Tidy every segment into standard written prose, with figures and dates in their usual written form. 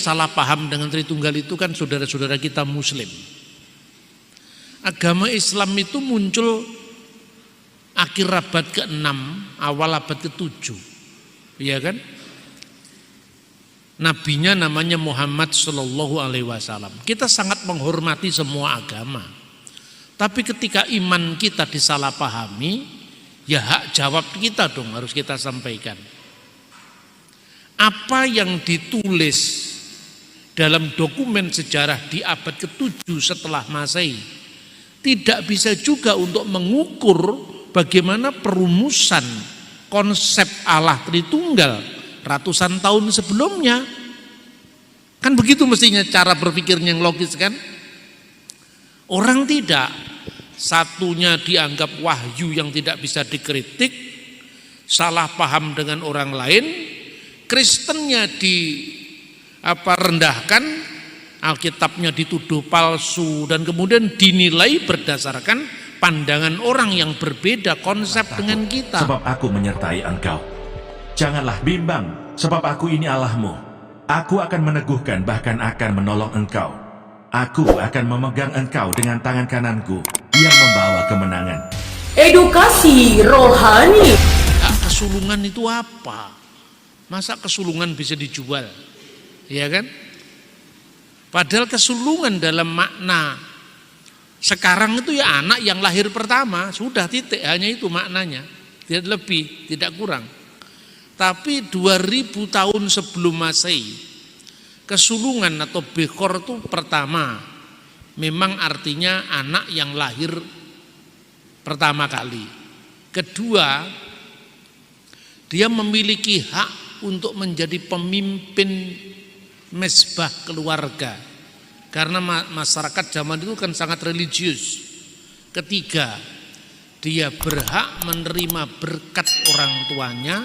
salah paham dengan Tritunggal itu kan saudara-saudara kita Muslim. Agama Islam itu muncul akhir abad ke-6, awal abad ke-7. Iya kan? Nabinya namanya Muhammad Sallallahu Alaihi Wasallam. Kita sangat menghormati semua agama. Tapi ketika iman kita disalahpahami, ya hak jawab kita dong harus kita sampaikan. Apa yang ditulis dalam dokumen sejarah di abad ke-7 setelah Masehi tidak bisa juga untuk mengukur bagaimana perumusan konsep Allah Tritunggal ratusan tahun sebelumnya. Kan begitu mestinya cara berpikirnya yang logis kan? Orang tidak, satunya dianggap wahyu yang tidak bisa dikritik, salah paham dengan orang lain, Kristennya rendahkan, Alkitabnya dituduh palsu dan kemudian dinilai berdasarkan pandangan orang yang berbeda konsep dengan kita. Sebab aku menyertai engkau. Janganlah bimbang, sebab aku ini Allahmu. Aku akan meneguhkan, bahkan akan menolong engkau. Aku akan memegang engkau dengan tangan kananku yang membawa kemenangan. Edukasi rohani. Kesulungan itu apa? Masa kesulungan bisa dijual? Ya kan? Padahal kesulungan dalam makna sekarang itu ya anak yang lahir pertama, sudah titik, hanya itu maknanya. Tidak lebih, tidak kurang. Tapi 2000 tahun sebelum Masehi, kesulungan atau bekor itu pertama memang artinya anak yang lahir pertama kali. Kedua, dia memiliki hak untuk menjadi pemimpin mesbah keluarga karena masyarakat zaman itu kan sangat religius. Ketiga, dia berhak menerima berkat orang tuanya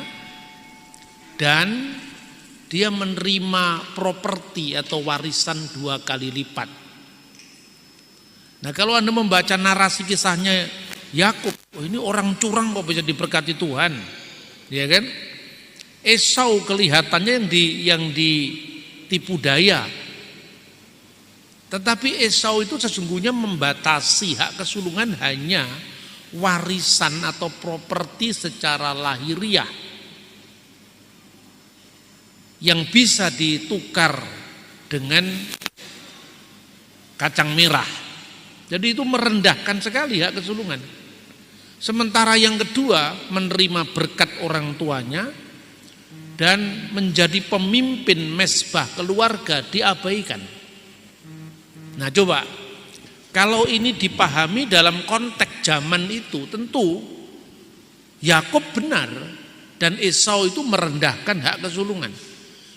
dan dia menerima properti atau warisan 2 kali lipat. Nah, kalau Anda membaca narasi kisahnya Yakub, ini orang curang kok bisa diberkati Tuhan, ya kan? Esau kelihatannya yang ditipu daya. Tetapi Esau itu sesungguhnya membatasi hak kesulungan hanya warisan atau properti secara lahiriah yang bisa ditukar dengan kacang merah. Jadi itu merendahkan sekali hak kesulungan. Sementara yang kedua menerima berkat orang tuanya dan menjadi pemimpin mesbah keluarga diabaikan. Nah coba, kalau ini dipahami dalam konteks zaman itu, tentu Yakub benar dan Esau itu merendahkan hak kesulungan.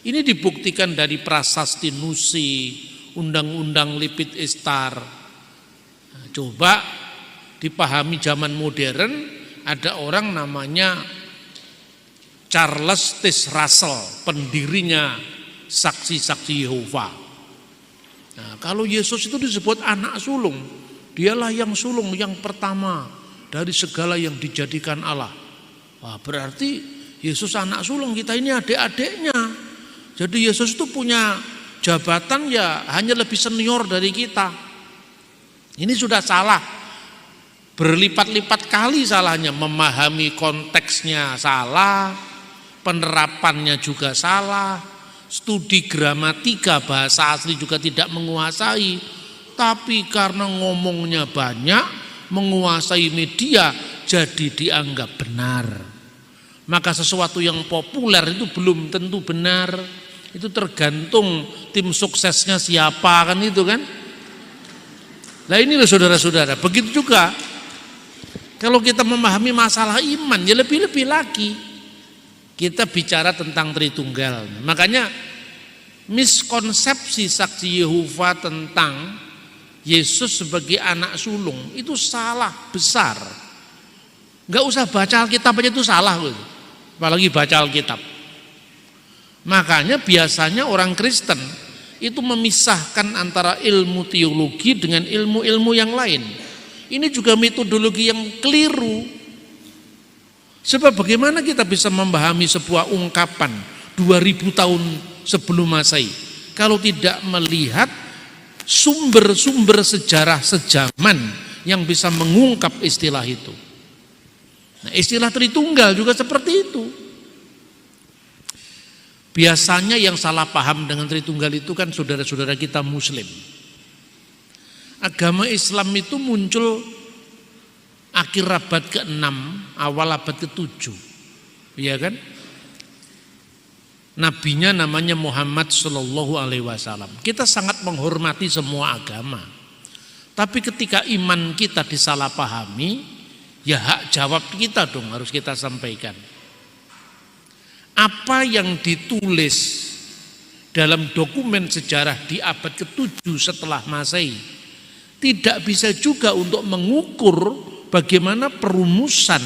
Ini dibuktikan dari prasasti Nusi, undang-undang Lipit Istar. Nah, coba dipahami zaman modern, ada orang namanya Charles Taze Russell, pendirinya Saksi-saksi Yehova. Nah, kalau Yesus itu disebut anak sulung, dialah yang sulung yang pertama dari segala yang dijadikan Allah. Wah, berarti Yesus anak sulung, kita ini adik-adiknya. Jadi Yesus itu punya jabatan ya hanya lebih senior dari kita. Ini sudah salah. Berlipat-lipat kali salahnya, memahami konteksnya salah, penerapannya juga salah, studi gramatika bahasa asli juga tidak menguasai, tapi karena ngomongnya banyak, menguasai media, jadi dianggap benar. Maka sesuatu yang populer itu belum tentu benar, itu tergantung tim suksesnya siapa, kan itu kan. Nah ini loh saudara-saudara, begitu juga kalau kita memahami masalah iman, ya lebih-lebih lagi. Kita bicara tentang Tritunggal. Makanya miskonsepsi Saksi Yehova tentang Yesus sebagai anak sulung itu salah besar. Gak usah baca Alkitab aja itu salah, apalagi baca Alkitab. Makanya biasanya orang Kristen itu memisahkan antara ilmu teologi dengan ilmu-ilmu yang lain. Ini juga metodologi yang keliru. Sebab bagaimana kita bisa memahami sebuah ungkapan 2000 tahun sebelum Masehi kalau tidak melihat sumber-sumber sejarah sejaman yang bisa mengungkap istilah itu. Nah, istilah Tritunggal juga seperti itu. Biasanya yang salah paham dengan Tritunggal itu kan saudara-saudara kita Muslim. Agama Islam itu muncul akhir abad ke-6, awal abad ke-7. Iya kan? Nabinya namanya Muhammad Sallallahu Alaihi Wasallam. Kita sangat menghormati semua agama. Tapi ketika iman kita disalahpahami, ya hak jawab kita dong harus kita sampaikan. Apa yang ditulis dalam dokumen sejarah di abad ke-7 setelah Masehi tidak bisa juga untuk mengukur bagaimana perumusan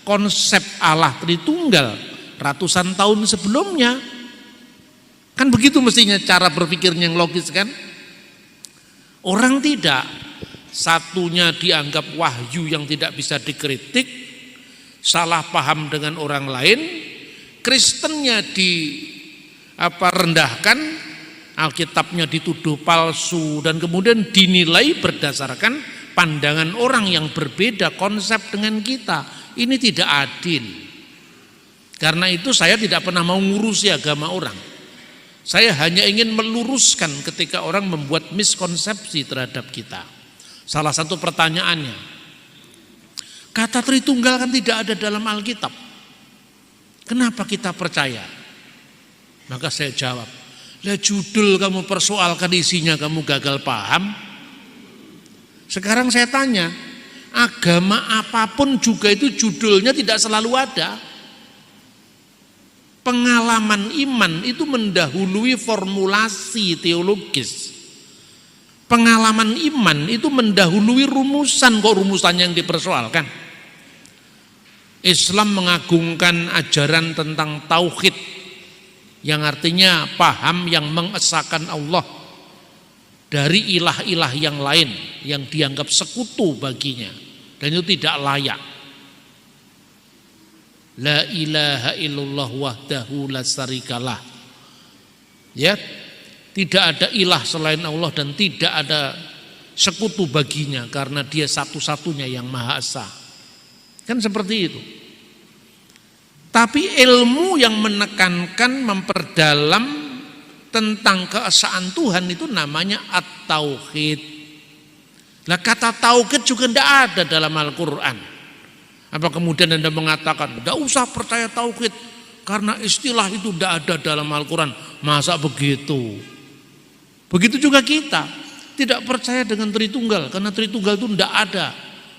konsep Allah Tritunggal ratusan tahun sebelumnya. Kan begitu mestinya cara berpikirnya yang logis kan? Orang tidak, satunya dianggap wahyu yang tidak bisa dikritik, salah paham dengan orang lain, Kristennya rendahkan, Alkitabnya dituduh palsu dan kemudian dinilai berdasarkan pandangan orang yang berbeda konsep dengan kita. Ini tidak adil. Karena itu saya tidak pernah mau ngurusi agama orang. Saya hanya ingin meluruskan ketika orang membuat miskonsepsi terhadap kita. Salah satu pertanyaannya, kata Tritunggal kan tidak ada dalam Alkitab. Kenapa kita percaya? Maka saya jawab, lah judul kamu persoalkan isinya kamu gagal paham. Sekarang saya tanya, agama apapun juga itu judulnya tidak selalu ada. Pengalaman iman itu mendahului formulasi teologis. Pengalaman iman itu mendahului rumusan, kok rumusannya yang dipersoalkan. Islam mengagungkan ajaran tentang tauhid yang artinya paham yang mengesahkan Allah dari ilah-ilah yang lain yang dianggap sekutu baginya dan itu tidak layak. La ilaha illallah wahdahu la syarikalah. Ya, tidak ada ilah selain Allah dan tidak ada sekutu baginya karena dia satu-satunya yang Maha Esa. Kan seperti itu. Tapi ilmu yang menekankan, memperdalam tentang keesaan Tuhan itu namanya at-tauhid. Lah kata tauhid juga tidak ada dalam Al-Quran. Apa kemudian Anda mengatakan tidak usah percaya tauhid karena istilah itu tidak ada dalam Al-Quran? Masa begitu? Begitu juga kita tidak percaya dengan Tritunggal karena Tritunggal itu tidak ada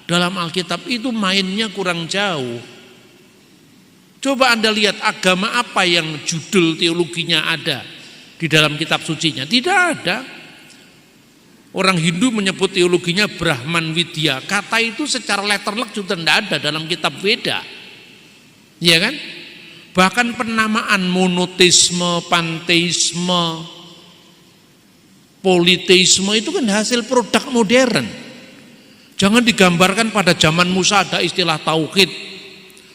dalam Alkitab. Itu mainnya kurang jauh. Coba Anda lihat agama apa yang judul teologinya ada di dalam kitab sucinya. Tidak ada. Orang Hindu menyebut teologinya Brahman Widya. Kata itu secara letterlek juga tidak ada dalam kitab Veda. Iya kan? Bahkan penamaan monoteisme, panteisme, politeisme itu kan hasil produk modern. Jangan digambarkan pada zaman Musa ada istilah tauhid.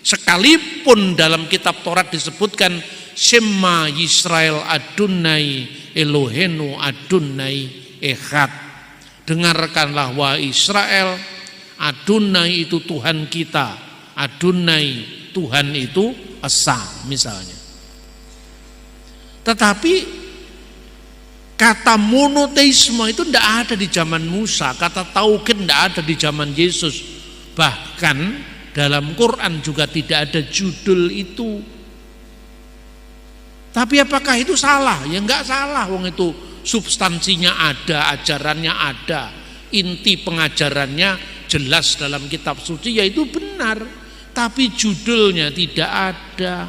Sekalipun dalam kitab Taurat disebutkan Shema Yisrael Adonai Elohenu Adonai Echad. Dengarkanlah wahai Israel, Adonai itu Tuhan kita, Adonai Tuhan itu Esa misalnya. Tetapi kata monoteisme itu tidak ada di zaman Musa, kata tauhid tidak ada di zaman Yesus. Bahkan dalam Quran juga tidak ada judul itu. Tapi apakah itu salah? Ya enggak salah, wong itu substansinya ada, ajarannya ada, inti pengajarannya jelas dalam kitab suci, yaitu benar. Tapi judulnya tidak ada.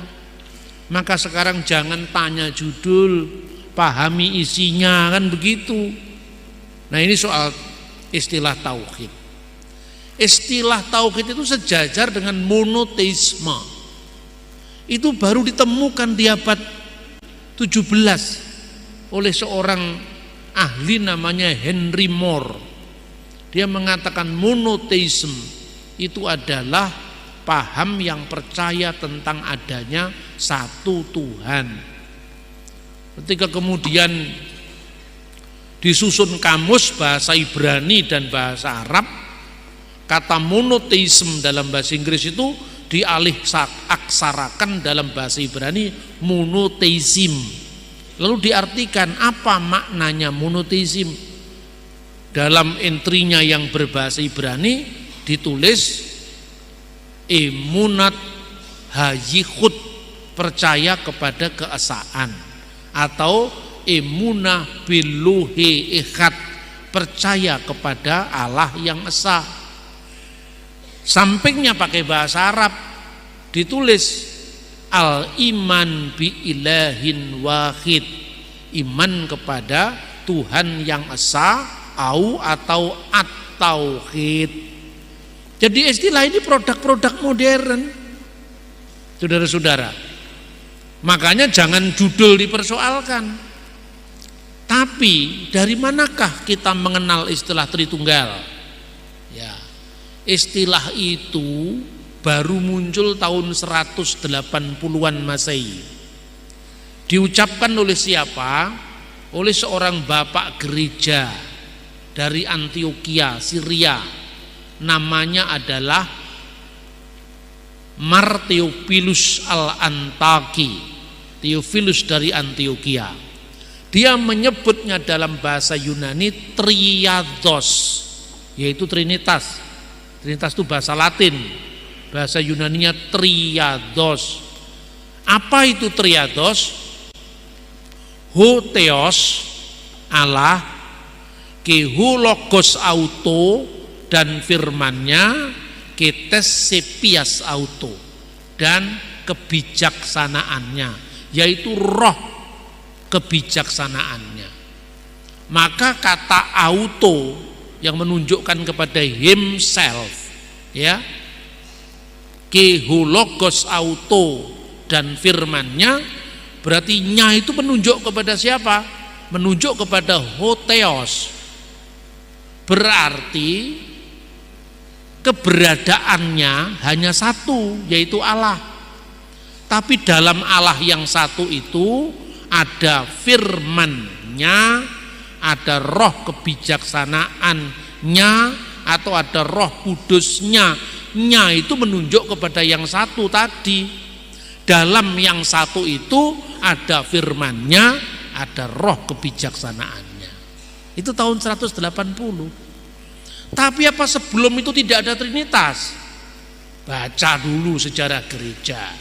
Maka sekarang jangan tanya judul, pahami isinya, kan begitu. Nah ini soal istilah tauhid. Istilah tauhid itu sejajar dengan monoteisme. Itu baru ditemukan di abad 17 oleh seorang ahli namanya Henry Moore. Dia mengatakan monoteisme itu adalah paham yang percaya tentang adanya satu Tuhan. Ketika kemudian disusun kamus bahasa Ibrani dan bahasa Arab, kata monoteisme dalam bahasa Inggris itu dialih aksarakan dalam bahasa Ibrani monoteism. Lalu diartikan apa maknanya monoteism? Dalam entrinya yang berbahasa Ibrani ditulis emunat hayikhud, percaya kepada keesaan, atau emunah biluhi ikhad, percaya kepada Allah yang esa. Sampingnya pakai bahasa Arab ditulis al-iman bi ilahin wahid, iman kepada Tuhan yang esa atau at-tauhid. Jadi istilah ini produk-produk modern, saudara-saudara. Makanya jangan judul dipersoalkan. Tapi dari manakah kita mengenal istilah Tritunggal? Ya, istilah itu baru muncul tahun 180-an Masehi. Diucapkan oleh siapa? Oleh seorang bapak gereja dari Antioquia, Syria. Namanya adalah Martheophilus al-Antaki, Theophilus dari Antioquia. Dia menyebutnya dalam bahasa Yunani triados, yaitu Trinitas. Trinitas itu bahasa Latin, bahasa Yunaninya triados. Apa itu triados? Ho theos, Allah, ke ho logos auto, dan firmannya, ke tes sepias auto, dan kebijaksanaannya, yaitu roh kebijaksanaannya. Maka kata auto yang menunjukkan kepada himself, ya, kehologos auto dan firmannya, berarti nya itu menunjuk kepada siapa? Menunjuk kepada hotheos. Berarti keberadaannya hanya satu, yaitu Allah. Tapi dalam Allah yang satu itu ada firman-Nya, ada roh kebijaksanaannya, atau ada roh kudus-Nya. Nya itu menunjuk kepada yang satu tadi. Dalam yang satu itu ada firman-Nya, ada roh kebijaksanaannya. Itu tahun 180. Tapi apa sebelum itu tidak ada Trinitas? Baca dulu sejarah gereja.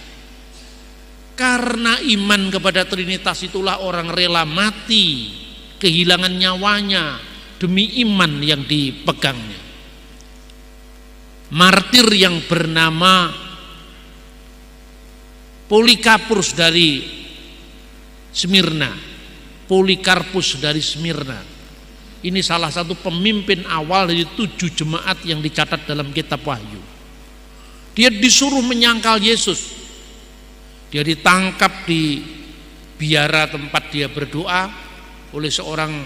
Karena iman kepada Trinitas itulah orang rela mati, kehilangan nyawanya demi iman yang dipegangnya. Martir yang bernama Polikarpus dari Smyrna, Polikarpus dari Smyrna. Ini salah satu pemimpin awal dari 7 jemaat yang dicatat dalam kitab Wahyu. Dia disuruh menyangkal Yesus. Dia ditangkap di biara tempat dia berdoa oleh seorang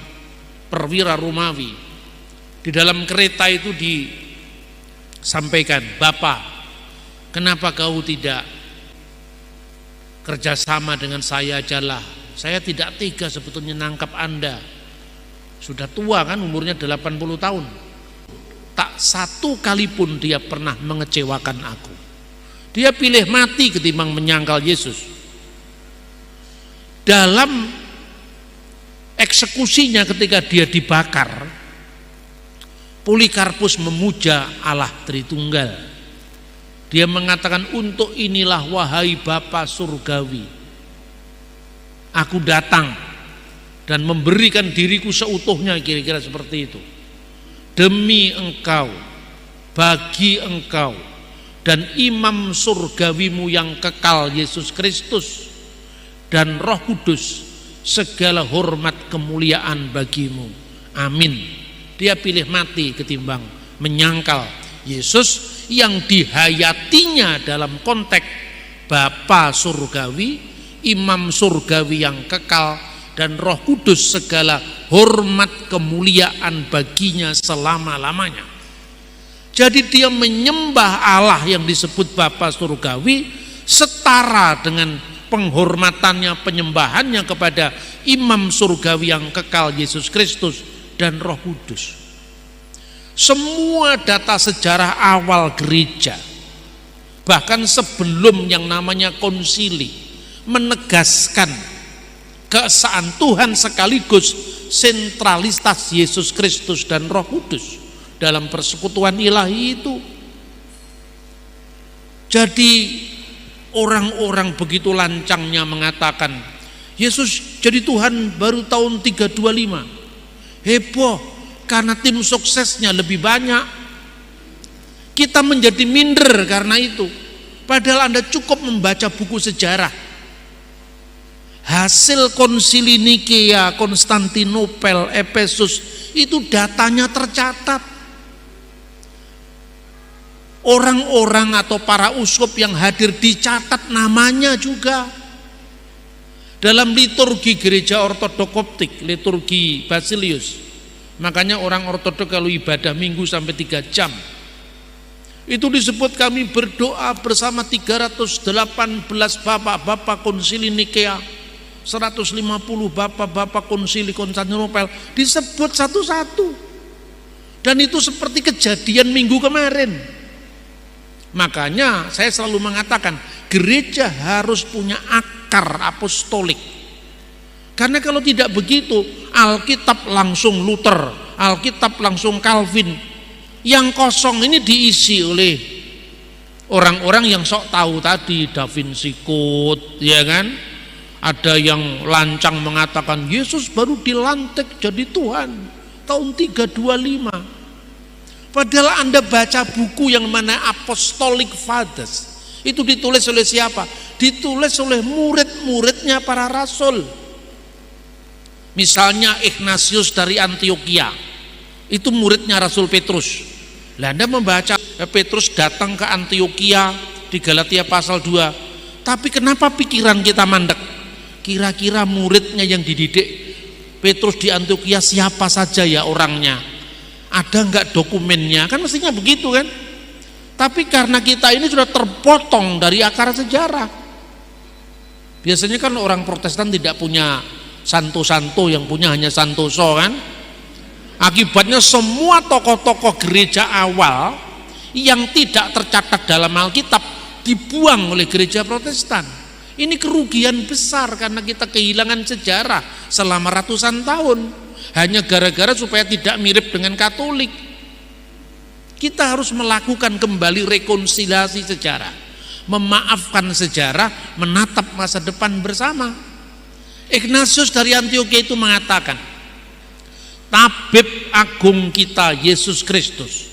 perwira Romawi. Di dalam kereta itu disampaikan, "Bapak, kenapa kau tidak kerjasama dengan saya ajalah? Saya tidak tega sebetulnya nangkap Anda. Sudah tua kan, umurnya 80 tahun. Tak satu kali pun dia pernah mengecewakan aku. Dia pilih mati ketimbang menyangkal Yesus." Dalam eksekusinya ketika dia dibakar, Polikarpus memuja Allah Tritunggal. Dia mengatakan, "Untuk inilah wahai Bapa surgawi, aku datang dan memberikan diriku seutuhnya," kira-kira seperti itu, "demi engkau, bagi engkau, dan imam surgawimu yang kekal Yesus Kristus dan Roh Kudus, segala hormat kemuliaan bagimu. Amin." Dia pilih mati ketimbang menyangkal Yesus yang dihayatinya dalam konteks Bapa surgawi, imam surgawi yang kekal, dan Roh Kudus segala hormat kemuliaan baginya selama-lamanya. Jadi dia menyembah Allah yang disebut Bapa surgawi setara dengan penghormatannya, penyembahannya kepada imam surgawi yang kekal Yesus Kristus dan Roh Kudus. Semua data sejarah awal gereja, bahkan sebelum yang namanya konsili, menegaskan keesaan Tuhan sekaligus sentralitas Yesus Kristus dan Roh Kudus dalam persekutuan ilahi itu. Jadi orang-orang begitu lancangnya mengatakan Yesus jadi Tuhan baru tahun 325. Heboh karena tim suksesnya lebih banyak. Kita menjadi minder karena itu. Padahal Anda cukup membaca buku sejarah. Hasil konsili Nikea, Konstantinopel, Efesus itu datanya tercatat. Orang-orang atau para uskup yang hadir dicatat namanya juga. Dalam liturgi gereja ortodok Koptik, liturgi Basilius. Makanya orang ortodok kalau ibadah minggu sampai 3 jam. Itu disebut kami berdoa bersama 318 bapak-bapak konsili Nikea, 150 bapak-bapak konsili Konstantinopel, disebut satu-satu. Dan itu seperti kejadian minggu kemarin. Makanya saya selalu mengatakan gereja harus punya akar apostolik. Karena kalau tidak begitu, Alkitab langsung Luther, Alkitab langsung Calvin. Yang kosong ini diisi oleh orang-orang yang sok tahu tadi, Da Vinci Code, ya kan? Ada yang lancang mengatakan Yesus baru dilantik jadi Tuhan tahun 325. Padahal Anda baca buku yang mana Apostolic Fathers, itu ditulis oleh siapa? Ditulis oleh murid-muridnya para rasul. Misalnya Ignatius dari Antioquia, itu muridnya Rasul Petrus. Lah Anda membaca Petrus datang ke Antioquia di Galatia pasal 2. Tapi kenapa pikiran kita mandek? Kira-kira muridnya yang dididik Petrus di Antioquia siapa saja ya orangnya? Ada enggak dokumennya? Kan mestinya begitu kan? Tapi karena kita ini sudah terpotong dari akar sejarah. Biasanya kan orang Protestan tidak punya santo-santo, yang punya hanya santoso kan? Akibatnya semua tokoh-tokoh gereja awal yang tidak tercatat dalam Alkitab dibuang oleh gereja Protestan. Ini kerugian besar karena kita kehilangan sejarah selama ratusan tahun. Hanya gara-gara supaya tidak mirip dengan Katolik. Kita harus melakukan kembali rekonsiliasi sejarah, memaafkan sejarah, menatap masa depan bersama. Ignatius dari Antioquia itu mengatakan, tabib agung kita Yesus Kristus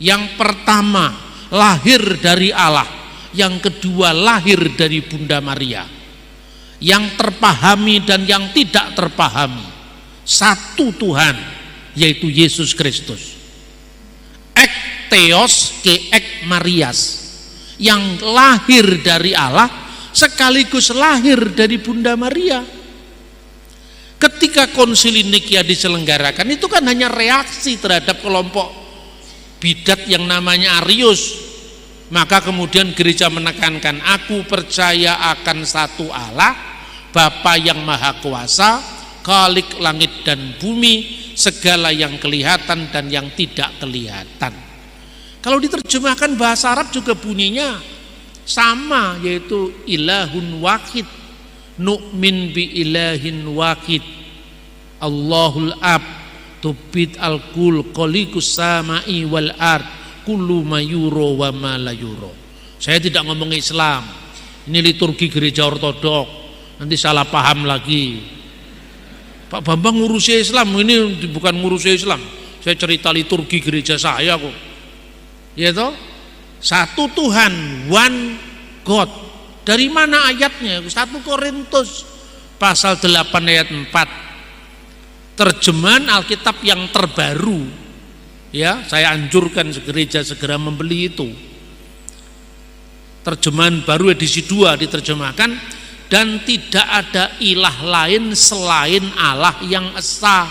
yang pertama lahir dari Allah, yang kedua lahir dari Bunda Maria, yang terpahami dan yang tidak terpahami, satu Tuhan, yaitu Yesus Kristus. Ek Theos ke ek Marias, yang lahir dari Allah sekaligus lahir dari Bunda Maria. Ketika konsili Nikea diselenggarakan, itu kan hanya reaksi terhadap kelompok bidat yang namanya Arius. Maka kemudian gereja menekankan, aku percaya akan satu Allah, Bapa yang Maha Kuasa, Khalik langit dan bumi, segala yang kelihatan dan yang tidak kelihatan. Kalau diterjemahkan bahasa Arab juga bunyinya sama, yaitu ilahun wahid, nu'min bi ilahin wahid, Allahul ab, tubid al-kul, qolikus sama'i wal ard, kullu mayuro wa ma la yuro. Saya tidak ngomong Islam, ini liturgi gereja ortodok, nanti salah paham lagi. Pak Bambang ngurusi Islam, ini bukan ngurusi Islam. Saya cerita liturgi gereja saya kok. Ya toh? Satu Tuhan, one God. Dari mana ayatnya? 1 Korintus pasal 8 ayat 4. Terjemahan Alkitab yang terbaru. Ya, saya anjurkan gereja segera membeli itu. Terjemahan baru edisi 2 diterjemahkan, dan tidak ada ilah lain selain Allah yang esa.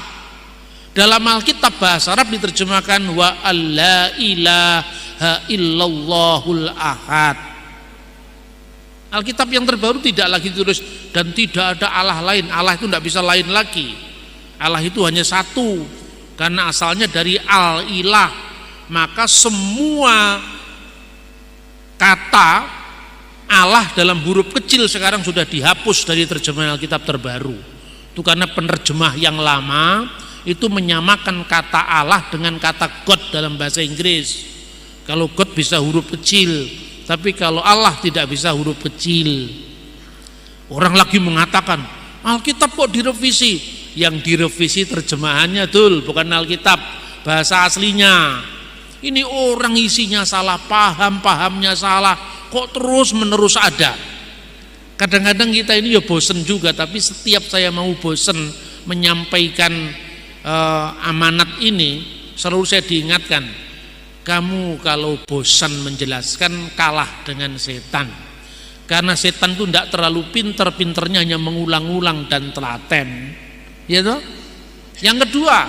Dalam Alkitab bahasa Arab diterjemahkan wa alla ilaha illallahul ahad. Alkitab yang terbaru tidak lagi ditulis dan tidak ada Allah lain. Allah itu tidak bisa lain lagi. Allah itu hanya satu, karena asalnya dari al-ilah. Maka semua kata Allah dalam huruf kecil sekarang sudah dihapus dari terjemahan Alkitab terbaru. Itu karena penerjemah yang lama itu menyamakan kata Allah dengan kata God dalam bahasa Inggris. Kalau God bisa huruf kecil, tapi kalau Allah tidak bisa huruf kecil. Orang lagi mengatakan Alkitab kok direvisi? Yang direvisi terjemahannya dul, bukan Alkitab, bahasa aslinya. Ini orang isinya salah paham, pahamnya salah, kok terus menerus ada. Kadang-kadang kita ini ya bosen juga, tapi setiap saya mau bosen menyampaikan amanat ini, selalu saya diingatkan, kamu kalau bosan menjelaskan kalah dengan setan. Karena setan itu tidak terlalu pinter-pinternya hanya mengulang-ulang dan telaten. Ya toh? Yang kedua,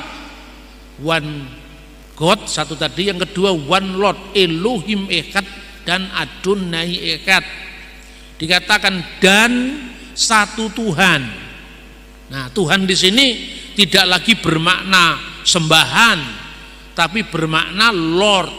one God, satu tadi. Yang kedua, one Lord, Elohim Echad dan Adonai Echad. Dikatakan dan satu Tuhan. Nah, Tuhan di sini tidak lagi bermakna sembahan, tapi bermakna Lord,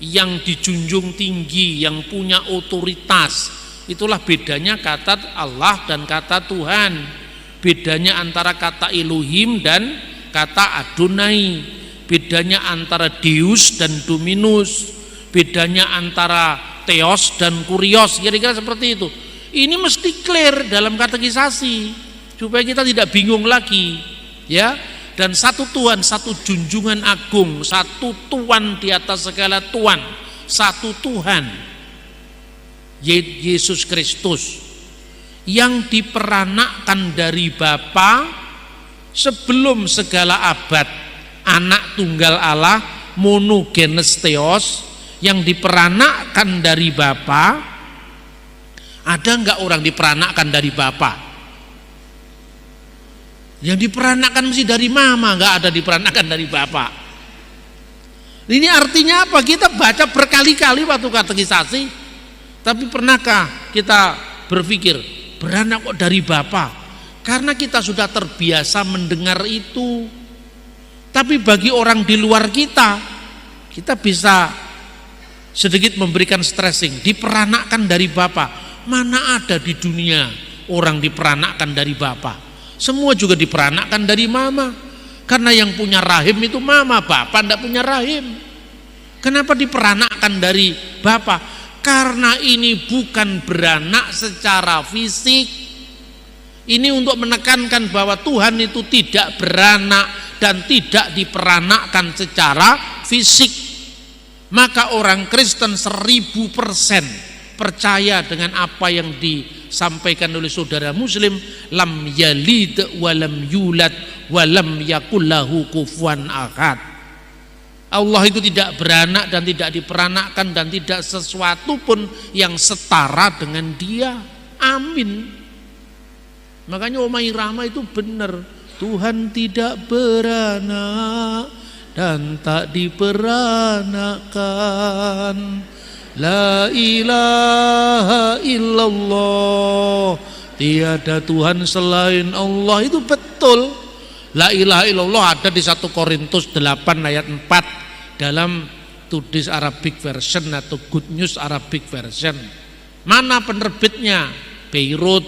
yang dijunjung tinggi, yang punya otoritas. Itulah bedanya kata Allah dan kata Tuhan. Bedanya antara kata Elohim dan kata Adonai. Bedanya antara Deus dan Dominus. Bedanya antara Theos dan Kurios. Kira-kira seperti itu. Ini mesti clear dalam katekisasi supaya kita tidak bingung lagi, ya. Dan satu Tuhan, satu junjungan agung, satu Tuhan di atas segala Tuhan, satu Tuhan, Yesus Kristus, yang diperanakkan dari Bapa sebelum segala abad, anak tunggal Allah, monogenes Theos, yang diperanakkan dari Bapa. Ada enggak orang diperanakkan dari Bapa? Yang diperanakkan mesti dari mama, enggak ada diperanakkan dari bapak. Ini artinya apa? Kita baca berkali-kali waktu katekisasi, tapi pernahkah kita berpikir beranak kok dari bapak? Karena kita sudah terbiasa mendengar itu. Tapi bagi orang di luar kita bisa sedikit memberikan stressing. Diperanakkan dari bapak. Mana ada di dunia orang diperanakkan dari bapak? Semua juga diperanakkan dari mama. Karena yang punya rahim itu mama, bapak tidak punya rahim. Kenapa diperanakkan dari bapak? Karena ini bukan beranak secara fisik. Ini untuk menekankan bahwa Tuhan itu tidak beranak dan tidak diperanakkan secara fisik. Maka orang Kristen 1000% percaya dengan apa yang disampaikan oleh saudara Muslim, lam yalid walam yulad walam yakul lahu kufuwan ahad. Allah itu tidak beranak dan tidak diperanakkan dan tidak sesuatu pun yang setara dengan dia. Amin. Makanya Omai Rama itu benar, Tuhan tidak beranak dan tak diperanakkan. La ilaha illallah, tiada Tuhan selain Allah. Itu betul. La ilaha illallah ada di 1 Korintus 8 ayat 4 dalam Tudis Arabic Version atau Good News Arabic Version. Mana penerbitnya? Beirut,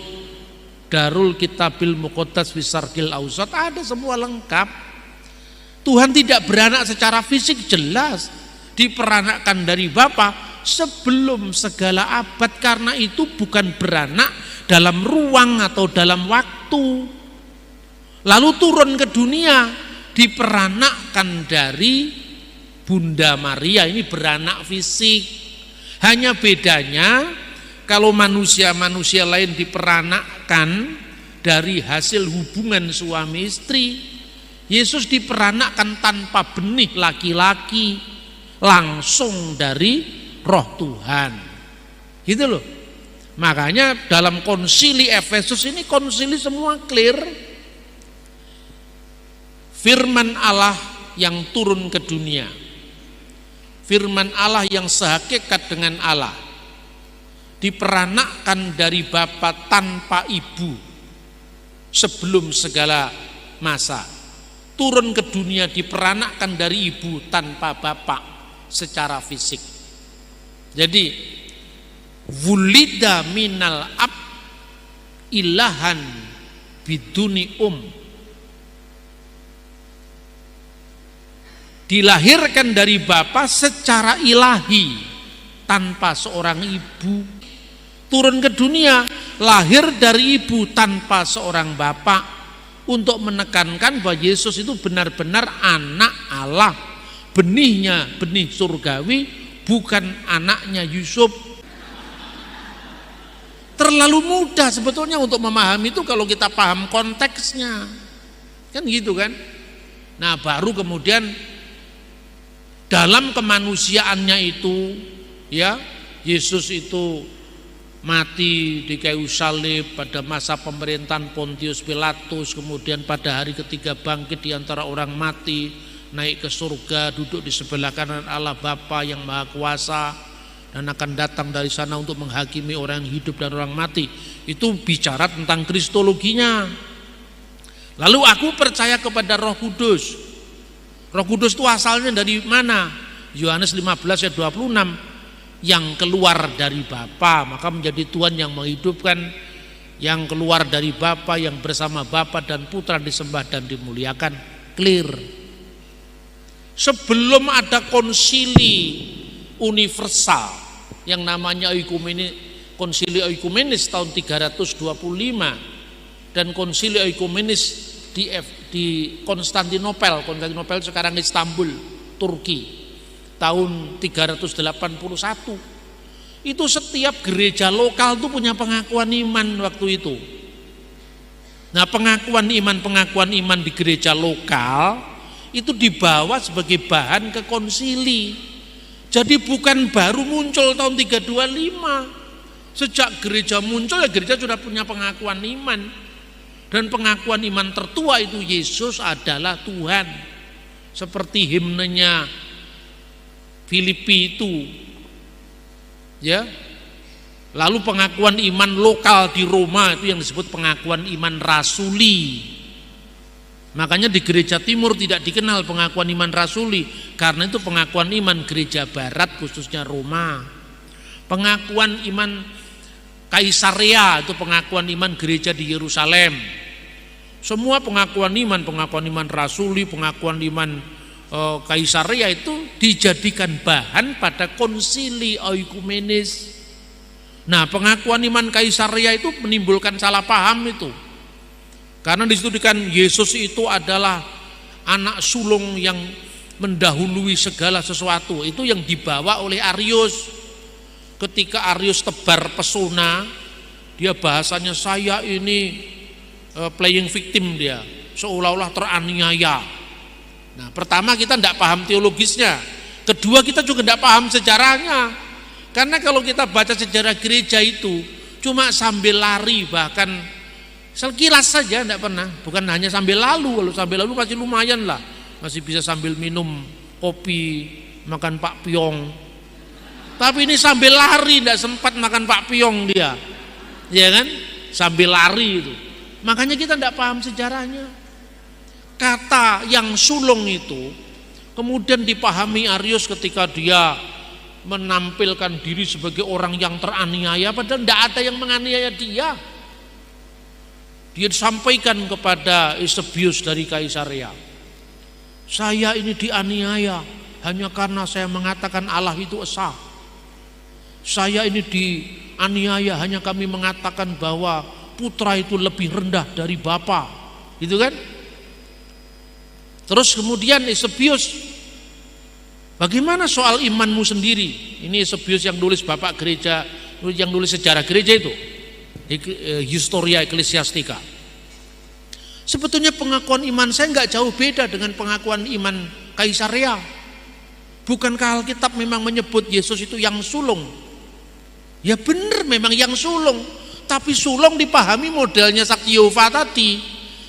Darul Kitabil Muqaddas Fisarkil Ausat, ada semua lengkap. Tuhan tidak beranak secara fisik, jelas. Diperanakkan dari Bapa sebelum segala abad, karena itu bukan beranak dalam ruang atau dalam waktu. Lalu turun ke dunia, diperanakkan dari Bunda Maria, ini beranak fisik. Hanya bedanya kalau manusia-manusia lain diperanakkan dari hasil hubungan suami istri, Yesus diperanakkan tanpa benih laki-laki, langsung dari Roh Tuhan, gitu loh. Makanya dalam konsili Efesus ini, konsili semua clear. Firman Allah yang turun ke dunia, firman Allah yang sehakikat dengan Allah, diperanakkan dari bapa tanpa ibu sebelum segala masa. Turun ke dunia diperanakkan dari ibu tanpa bapak secara fisik. Jadi wulida minal ab ilahan biduni dilahirkan dari bapa secara ilahi tanpa seorang ibu. Turun ke dunia lahir dari ibu tanpa seorang bapak, untuk menekankan bahwa Yesus itu benar-benar anak Allah, benihnya benih surgawi, bukan anaknya Yusuf. Terlalu mudah sebetulnya untuk memahami itu kalau kita paham konteksnya, kan gitu kan. Nah baru kemudian dalam kemanusiaannya itu, ya, Yesus itu mati di kayu salib pada masa pemerintahan Pontius Pilatus, kemudian pada hari ketiga bangkit di antara orang mati, naik ke surga, duduk di sebelah kanan Allah Bapa yang Maha Kuasa, dan akan datang dari sana untuk menghakimi orang yang hidup dan orang mati. Itu bicara tentang kristologinya. Lalu aku percaya kepada Roh Kudus. Roh Kudus itu asalnya dari mana? Yohanes 15 ayat 26. Yang keluar dari Bapa, maka menjadi Tuhan yang menghidupkan, yang keluar dari Bapa, yang bersama Bapa dan Putra disembah dan dimuliakan. Clear. Sebelum ada konsili universal yang namanya konsili oikumenis tahun 325 dan konsili oikumenis di Konstantinopel sekarang Istanbul, Turki, tahun 381. Itu setiap gereja lokal tuh punya pengakuan iman waktu itu. Nah, pengakuan iman di gereja lokal itu dibawa sebagai bahan ke konsili. Jadi bukan baru muncul tahun 325. Sejak gereja muncul ya gereja sudah punya pengakuan iman. Dan pengakuan iman tertua itu Yesus adalah Tuhan. Seperti himnenya Filipi itu, ya. Lalu pengakuan iman lokal di Roma itu yang disebut pengakuan iman rasuli. Makanya di gereja timur tidak dikenal pengakuan iman rasuli, karena itu pengakuan iman gereja barat khususnya Roma. Pengakuan iman Kaisarea itu pengakuan iman gereja di Yerusalem. Semua pengakuan iman rasuli, pengakuan iman Kaisarea itu dijadikan bahan pada konsili oikumenis. Nah, pengakuan iman Kaisarea itu menimbulkan salah paham itu. Karena disebutkan Yesus itu adalah anak sulung yang mendahului segala sesuatu. Itu yang dibawa oleh Arius. Ketika Arius tebar pesona, dia bahasanya saya ini playing victim dia, seolah-olah teraniaya. Nah, pertama kita tidak paham teologisnya, kedua kita juga tidak paham sejarahnya. Karena kalau kita baca sejarah gereja itu cuma sambil lari, bahkan sekilas saja, tidak pernah. Bukan hanya sambil lalu, kalau sambil lalu masih lumayan lah, masih bisa sambil minum kopi, makan pakpyong. Tapi ini sambil lari, tidak sempat makan pakpyong dia, ya kan? Sambil lari itu. Makanya kita tidak paham sejarahnya. Kata yang sulung itu kemudian dipahami Arius ketika dia menampilkan diri sebagai orang yang teraniaya, padahal tidak ada yang menganiaya dia. Dia disampaikan kepada Eusebius dari Kaisarea, saya ini dianiaya hanya karena saya mengatakan Allah itu esa. Saya ini dianiaya hanya kami mengatakan bahwa putra itu lebih rendah dari bapa, gitu kan? Terus kemudian Eusebius, bagaimana soal imanmu sendiri? Ini Eusebius yang nulis bapak gereja, yang nulis sejarah gereja itu, Historia Ecclesiastica. Sebetulnya pengakuan iman saya nggak jauh beda dengan pengakuan iman Kaisarea. Bukankah Alkitab memang menyebut Yesus itu yang sulung? Ya benar, memang yang sulung. Tapi sulung dipahami modelnya saksi Yehova tadi.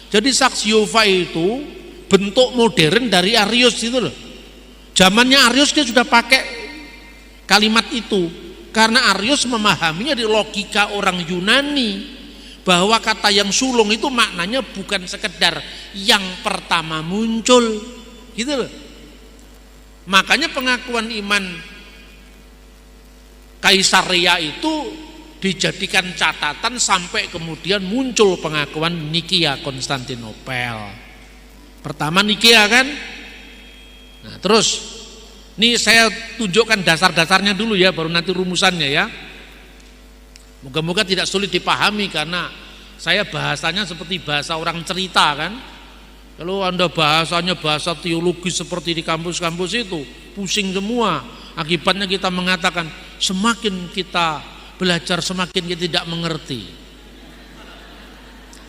Jadi saksi Yehova itu bentuk modern dari Arius itu loh. Zamannya Arius dia sudah pakai kalimat itu. Karena Arius memahaminya di logika orang Yunani, bahwa kata yang sulung itu maknanya bukan sekedar yang pertama muncul, gitu loh. Makanya pengakuan iman Kaisaria itu dijadikan catatan sampai kemudian muncul pengakuan Nikia Konstantinopel. Pertama Nikia kan. Nah, terus ini saya tunjukkan dasar-dasarnya dulu ya, baru nanti rumusannya ya. Moga-moga tidak sulit dipahami karena saya bahasanya seperti bahasa orang cerita kan. Kalau Anda bahasanya bahasa teologis seperti di kampus-kampus itu, pusing semua. Akibatnya kita mengatakan semakin kita belajar semakin kita tidak mengerti.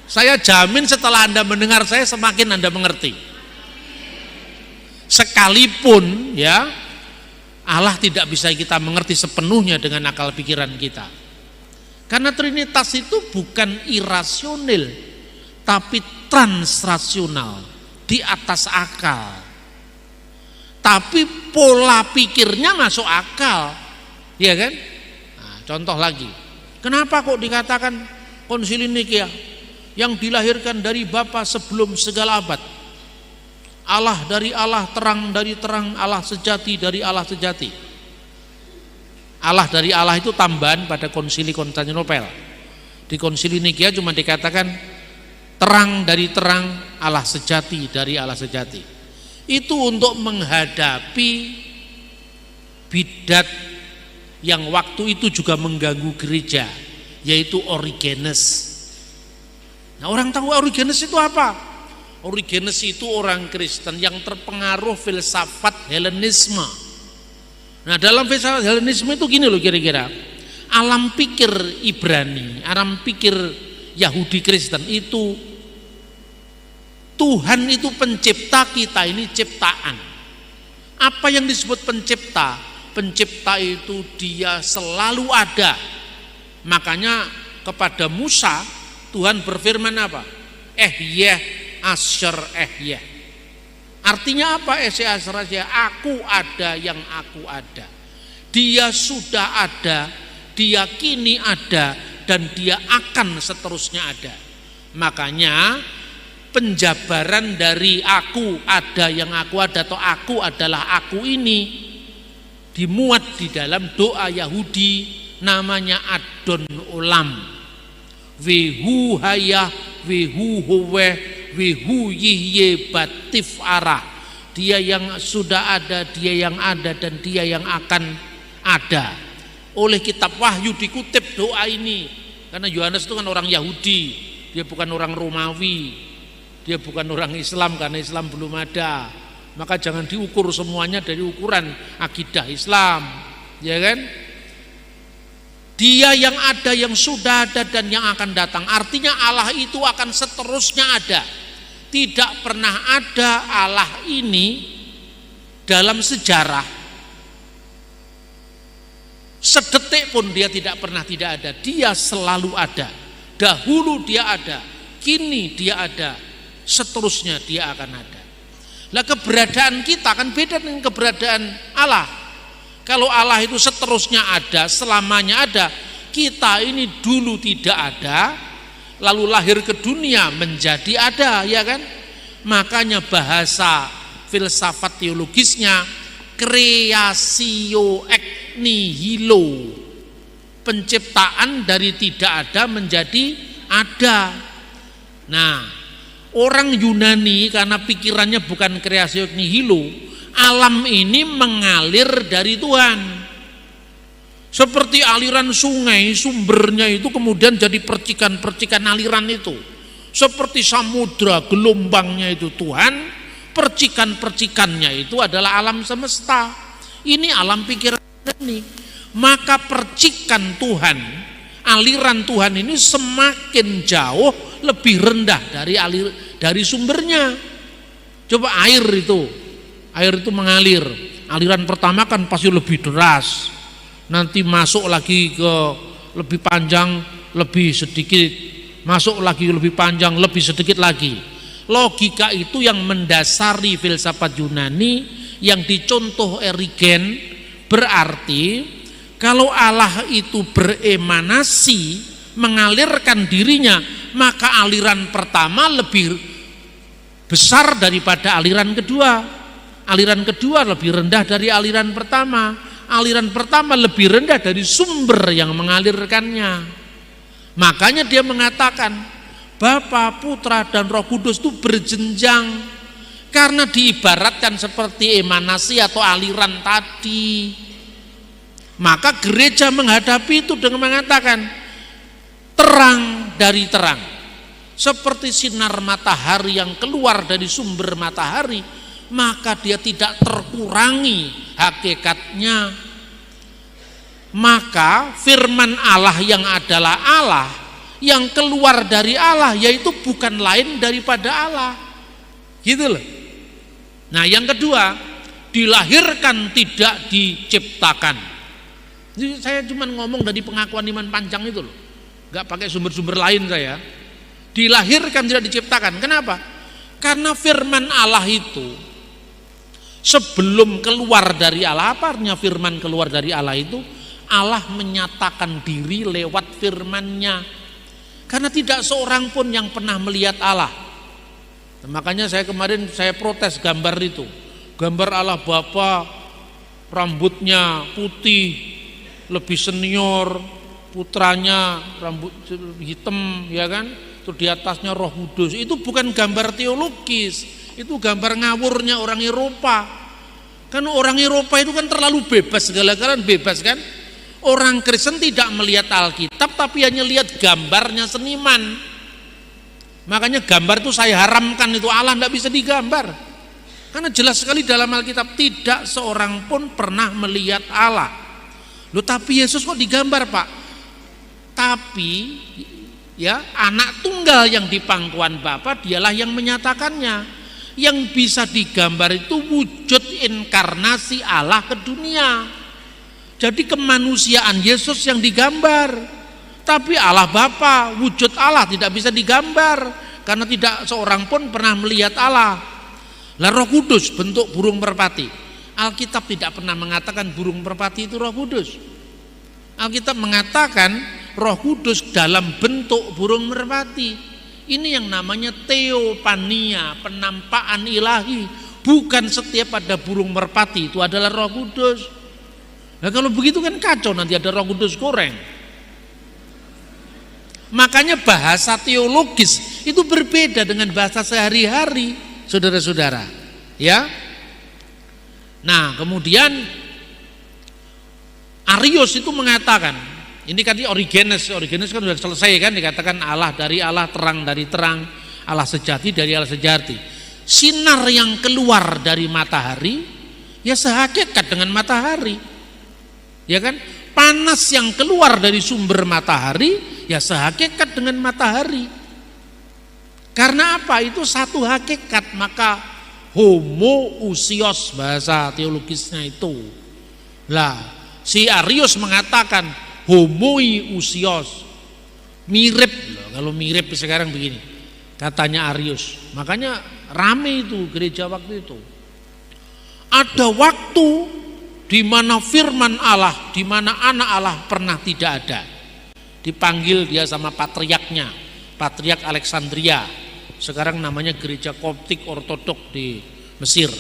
Saya jamin setelah Anda mendengar saya semakin Anda mengerti. Sekalipun ya Allah tidak bisa kita mengerti sepenuhnya dengan akal pikiran kita. Karena Trinitas itu bukan irasional, tapi transrasional, di atas akal. Tapi pola pikirnya masuk akal, ya kan? Nah, contoh lagi, kenapa kok dikatakan Konsili Nikia yang dilahirkan dari Bapa sebelum segala abad? Allah dari Allah, terang dari terang, Allah sejati dari Allah sejati. Allah dari Allah itu tambahan pada Konsili Konstantinopel. Di Konsili Nikia cuma dikatakan terang dari terang, Allah sejati dari Allah sejati. Itu untuk menghadapi bidat yang waktu itu juga mengganggu gereja, yaitu Origenes. Nah, orang tahu Origenes itu apa? Origenes itu orang Kristen yang terpengaruh filsafat Helenisme. Nah, dalam filsafat Helenisme itu gini loh kira-kira. Alam pikir Ibrani, alam pikir Yahudi Kristen itu Tuhan itu pencipta, kita ini ciptaan. Apa yang disebut pencipta? Pencipta itu dia selalu ada. Makanya kepada Musa Tuhan berfirman apa? Asher Ehyeh. Artinya apa? Aku ada yang aku ada. Dia sudah ada, dia kini ada, dan dia akan seterusnya ada. Makanya penjabaran dari aku ada yang aku ada atau aku adalah aku ini dimuat di dalam doa Yahudi namanya Adon Olam. Wehu hayah, wehu huweh, wehu yihye batif arah. Dia yang sudah ada, dia yang ada, dan dia yang akan ada. Oleh kitab Wahyu dikutip doa ini. Karena Yohanes itu kan orang Yahudi, dia bukan orang Romawi, dia bukan orang Islam karena Islam belum ada. Maka jangan diukur semuanya dari ukuran akidah Islam, ya kan? Dia yang ada, yang sudah ada, dan yang akan datang. Artinya Allah itu akan seterusnya ada. Tidak pernah ada Allah ini dalam sejarah sedetik pun dia tidak pernah tidak ada. Dia selalu ada. Dahulu dia ada, kini dia ada, seterusnya dia akan ada. Lah keberadaan kita kan beda dengan keberadaan Allah. Kalau Allah itu seterusnya ada, selamanya ada, kita ini dulu tidak ada, lalu lahir ke dunia menjadi ada, ya kan? Makanya bahasa filsafat teologisnya creatio ex nihilo, penciptaan dari tidak ada menjadi ada. Nah, orang Yunani karena pikirannya bukan creatio ex nihilo, alam ini mengalir dari Tuhan. Seperti aliran sungai, sumbernya itu kemudian jadi percikan-percikan aliran itu. Seperti samudra, gelombangnya itu Tuhan, percikan-percikannya itu adalah alam semesta. Ini alam pikiran ini. Maka percikan Tuhan, aliran Tuhan ini semakin jauh lebih rendah dari sumbernya. Coba air itu mengalir. Aliran pertama kan pasti lebih deras. Nanti masuk lagi ke lebih panjang, lebih sedikit. Masuk lagi lebih panjang, lebih sedikit lagi. Logika itu yang mendasari filsafat Yunani yang dicontoh Origen, berarti Kalau Allah itu beremanasi, mengalirkan dirinya, maka aliran pertama lebih besar daripada aliran kedua. Aliran kedua lebih rendah dari aliran pertama. Aliran pertama lebih rendah dari sumber yang mengalirkannya. Makanya dia mengatakan Bapa, Putra, dan Roh Kudus itu berjenjang, karena diibaratkan seperti emanasi atau aliran tadi. Maka gereja menghadapi itu dengan mengatakan terang dari terang, seperti sinar matahari yang keluar dari sumber matahari, maka dia tidak terkurangi hakikatnya. Maka firman Allah yang adalah Allah, yang keluar dari Allah, yaitu bukan lain daripada Allah. Gitu loh. Nah, yang kedua, dilahirkan tidak diciptakan. Jadi saya cuma ngomong dari pengakuan iman panjang itu loh, nggak pakai sumber-sumber lain saya. Dilahirkan tidak diciptakan. Kenapa? Karena firman Allah itu sebelum keluar dari Allah, apa artinya firman keluar dari Allah itu? Allah menyatakan diri lewat firman-Nya. Karena tidak seorang pun yang pernah melihat Allah. Makanya kemarin saya protes gambar itu. Gambar Allah Bapa, rambutnya putih, lebih senior, putranya rambut hitam, ya kan? Terus di atasnya Roh Kudus. Itu bukan gambar teologis, itu gambar ngawurnya orang Eropa. Kan orang Eropa itu kan terlalu bebas, segala-galanya bebas kan? Orang Kristen tidak melihat Alkitab, tapi hanya lihat gambarnya seniman. Makanya gambar itu saya haramkan, itu Allah tidak bisa digambar. Karena jelas sekali dalam Alkitab tidak seorang pun pernah melihat Allah. Loh, tapi Yesus kok digambar, Pak? Tapi ya, anak tunggal yang di pangkuan Bapa, dialah yang menyatakannya. Yang bisa digambar itu wujud inkarnasi Allah ke dunia. Jadi kemanusiaan Yesus yang digambar. Tapi Allah Bapa, wujud Allah tidak bisa digambar, karena tidak seorang pun pernah melihat Allah. Lah Roh Kudus bentuk burung merpati. Alkitab tidak pernah mengatakan burung merpati itu Roh Kudus. Alkitab mengatakan Roh Kudus dalam bentuk burung merpati. Ini yang namanya teopania, penampakan ilahi. Bukan setiap ada burung merpati itu adalah Roh Kudus. Nah, kalau begitu kan kacau, nanti ada Roh Kudus goreng. Makanya bahasa teologis itu berbeda dengan bahasa sehari-hari, saudara-saudara. Ya. Nah, kemudian Arius itu mengatakan, ini kan Origenes kan sudah selesai kan, dikatakan Allah dari Allah, terang dari terang, Allah sejati dari Allah sejati. Sinar yang keluar dari matahari ya sehakikat dengan matahari. Ya kan? Panas yang keluar dari sumber matahari ya sehakikat dengan matahari. Karena apa? Itu satu hakikat, maka homoousios bahasa teologisnya itu. Lah, si Arius mengatakan homoiousios, mirip loh. Kalau mirip sekarang begini, katanya Arius. Makanya rame itu gereja waktu itu. Ada waktu di mana firman Allah, di mana anak Allah pernah tidak ada. Dipanggil dia sama patriarknya, Patriark Alexandria. Sekarang namanya gereja Koptik Ortodok di Mesir.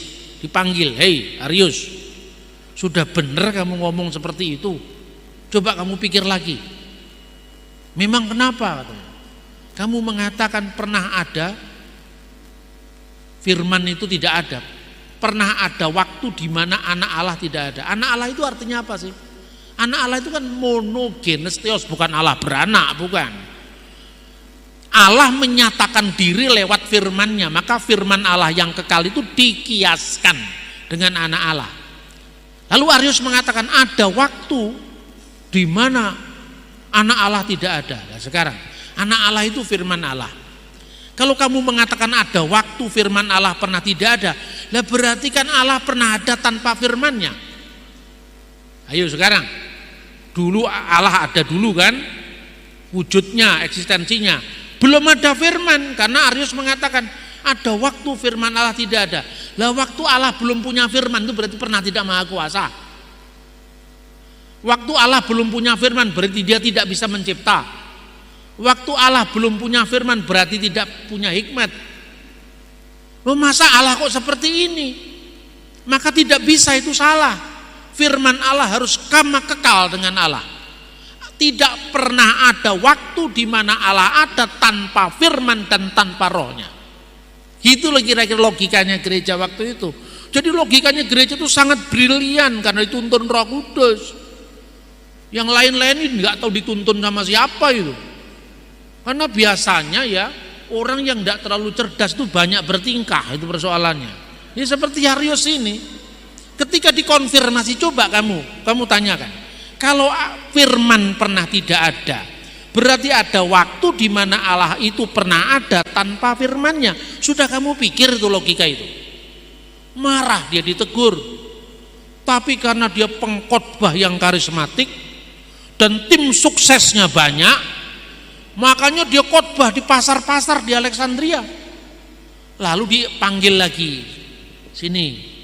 Dipanggil, hei Arius, sudah benar kamu ngomong seperti itu? Coba kamu pikir lagi. Memang kenapa? Kamu mengatakan pernah ada, firman itu tidak ada. Pernah ada waktu di mana anak Allah tidak ada. Anak Allah itu artinya apa sih? Anak Allah itu kan monogenes theos, bukan Allah beranak, bukan. Allah menyatakan diri lewat firman-Nya, maka firman Allah yang kekal itu dikiaskan dengan anak Allah. Lalu Arius mengatakan ada waktu di mana anak Allah tidak ada. Nah, sekarang anak Allah itu firman Allah. Kalau kamu mengatakan ada waktu firman Allah pernah tidak ada, lah berarti kan Allah pernah ada tanpa firman-Nya. Ayo sekarang, dulu Allah ada dulu kan, wujudnya, eksistensinya. Belum ada firman, karena Arius mengatakan ada waktu firman Allah tidak ada. Lah waktu Allah belum punya firman itu berarti pernah tidak maha kuasa. Waktu Allah belum punya firman berarti dia tidak bisa mencipta. Waktu Allah belum punya firman berarti tidak punya hikmat. Loh, masa Allah kok seperti ini? Maka tidak bisa, itu salah. Firman Allah harus kekal dengan Allah. Tidak pernah ada waktu di mana Allah ada tanpa firman dan tanpa rohnya. Itulah kira-kira logikanya gereja waktu itu. Jadi logikanya gereja itu sangat brilian karena dituntun Roh Kudus. Yang lain-lain ini nggak tahu dituntun sama siapa itu. Karena biasanya ya orang yang tidak terlalu cerdas itu banyak bertingkah, itu persoalannya. Ini seperti Arius ini. Ketika dikonfirmasi, coba kamu tanyakan. Kalau firman pernah tidak ada, berarti ada waktu di mana Allah itu pernah ada tanpa firmannya. Sudah kamu pikir itu logika itu? Marah dia, ditegur. Tapi karena dia pengkhotbah yang karismatik dan tim suksesnya banyak, makanya dia khotbah di pasar-pasar di Alexandria. Lalu dipanggil lagi, sini,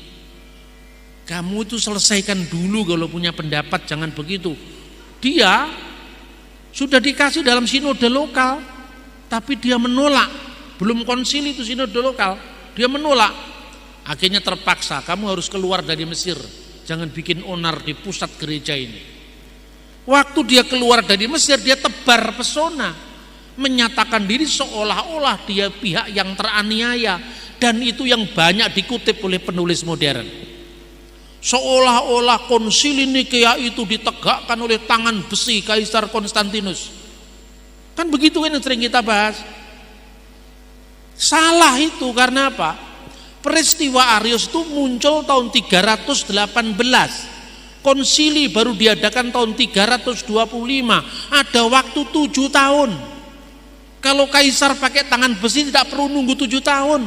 kamu itu selesaikan dulu kalau punya pendapat, jangan begitu. Dia sudah dikasih dalam sinode lokal, tapi dia menolak. Belum konsili itu sinode lokal, dia menolak. Akhirnya terpaksa, kamu harus keluar dari Mesir, jangan bikin onar di pusat gereja ini. Waktu dia keluar dari Mesir, dia tebar pesona, menyatakan diri seolah-olah dia pihak yang teraniaya, dan itu yang banyak dikutip oleh penulis modern. Seolah-olah konsili Nikea itu ditegakkan oleh tangan besi Kaisar Konstantinus. Kan begitu yang sering kita bahas. Salah itu karena apa? Peristiwa Arius itu muncul tahun 318. Konsili baru diadakan tahun 325. Ada waktu 7 tahun. Kalau Kaisar pakai tangan besi tidak perlu nunggu 7 tahun.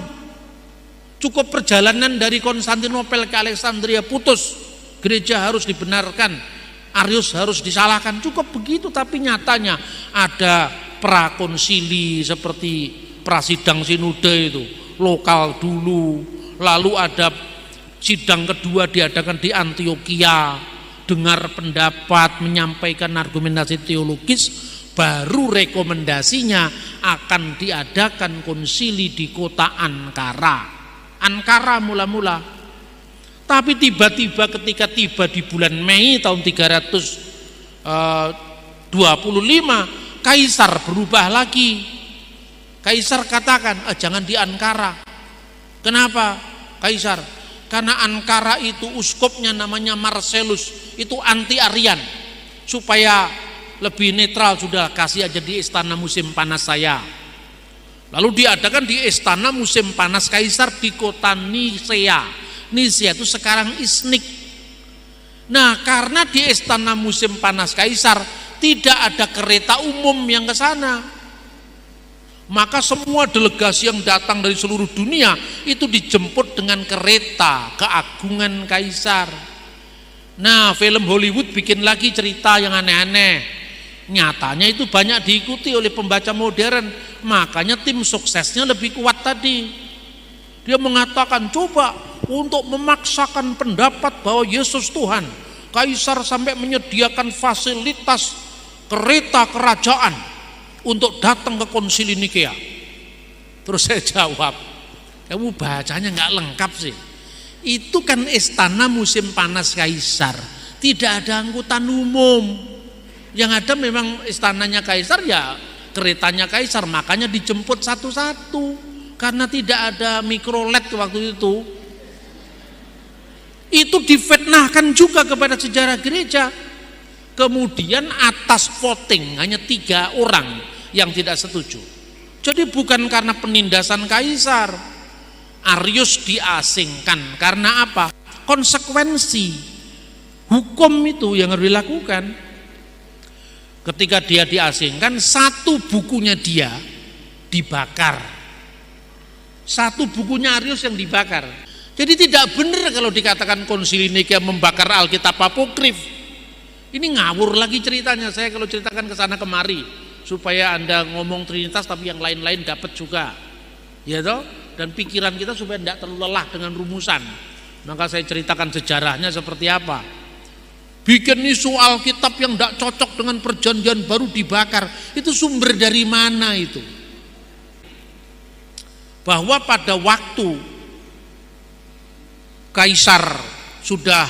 Cukup perjalanan dari Konstantinopel ke Alexandria putus. Gereja harus dibenarkan, Arius harus disalahkan. Cukup begitu, tapi nyatanya ada prakonsili seperti prasidang sinode itu lokal dulu. Lalu ada sidang kedua diadakan di Antioquia, dengar pendapat, menyampaikan argumentasi teologis, baru rekomendasinya akan diadakan konsili di kota Ankara mula-mula. Tapi tiba-tiba ketika tiba di bulan Mei tahun 325, Kaisar berubah lagi. Kaisar katakan, jangan di Ankara. Kenapa Kaisar? Karena Ankara itu uskupnya namanya Marcellus, itu anti-Arian. Supaya lebih netral, sudah kasih aja di istana musim panas saya. Lalu diadakan di istana musim panas Kaisar di kota Nisea. Nisea itu sekarang Iznik. Nah, karena di istana musim panas Kaisar tidak ada kereta umum yang ke sana, maka semua delegasi yang datang dari seluruh dunia itu dijemput dengan kereta keagungan Kaisar. Nah, film Hollywood bikin lagi cerita yang aneh-aneh. Nyatanya itu banyak diikuti oleh pembaca modern. Makanya tim suksesnya lebih kuat tadi. Dia mengatakan, coba untuk memaksakan pendapat bahwa Yesus Tuhan, Kaisar sampai menyediakan fasilitas kereta kerajaan untuk datang ke konsili Nikea. Terus saya jawab, kamu bacanya nggak lengkap sih. Itu kan istana musim panas Kaisar, tidak ada angkutan umum. Yang ada memang istananya Kaisar, ya keretanya Kaisar, makanya dijemput satu-satu karena tidak ada mikrolet waktu itu. Itu difitnahkan juga kepada sejarah gereja. Kemudian atas voting hanya 3 orang yang tidak setuju. Jadi bukan karena penindasan Kaisar, Arius diasingkan karena apa? Konsekuensi hukum itu yang harus dilakukan. Ketika dia diasingkan, 1 bukunya dia dibakar. 1 bukunya Arius yang dibakar. Jadi tidak benar kalau dikatakan konsili Nikea membakar Alkitab apokrif. Ini ngawur lagi ceritanya. Saya kalau ceritakan ke sana kemari supaya Anda ngomong Trinitas tapi yang lain-lain dapat juga. Ya toh? Dan pikiran kita supaya tidak terlalu lelah dengan rumusan. Maka saya ceritakan sejarahnya seperti apa. bikin isu Alkitab yang tidak cocok dengan perjanjian baru dibakar. Itu sumber dari mana itu? Bahwa pada waktu Kaisar sudah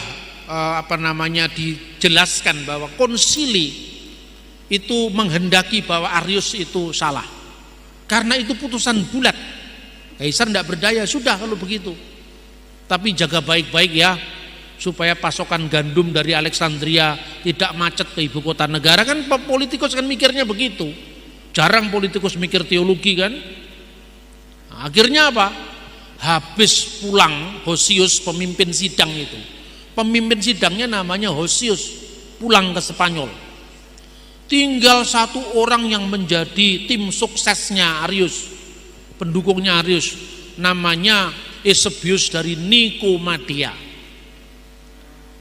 dijelaskan bahwa konsili itu menghendaki bahwa Arius itu salah. Karena itu putusan bulat. Kaisar tidak berdaya, sudah kalau begitu. Tapi jaga baik-baik ya, supaya pasokan gandum dari Alexandria tidak macet ke ibu kota negara. Kan politikus kan mikirnya begitu. Jarang politikus mikir teologi kan. Nah, akhirnya apa? Habis pulang Hosius, pemimpin sidang itu. Pemimpin sidangnya namanya Hosius, pulang ke Spanyol. Tinggal satu orang yang menjadi tim suksesnya Arius, pendukungnya Arius, namanya Eusebius dari Nikomedia.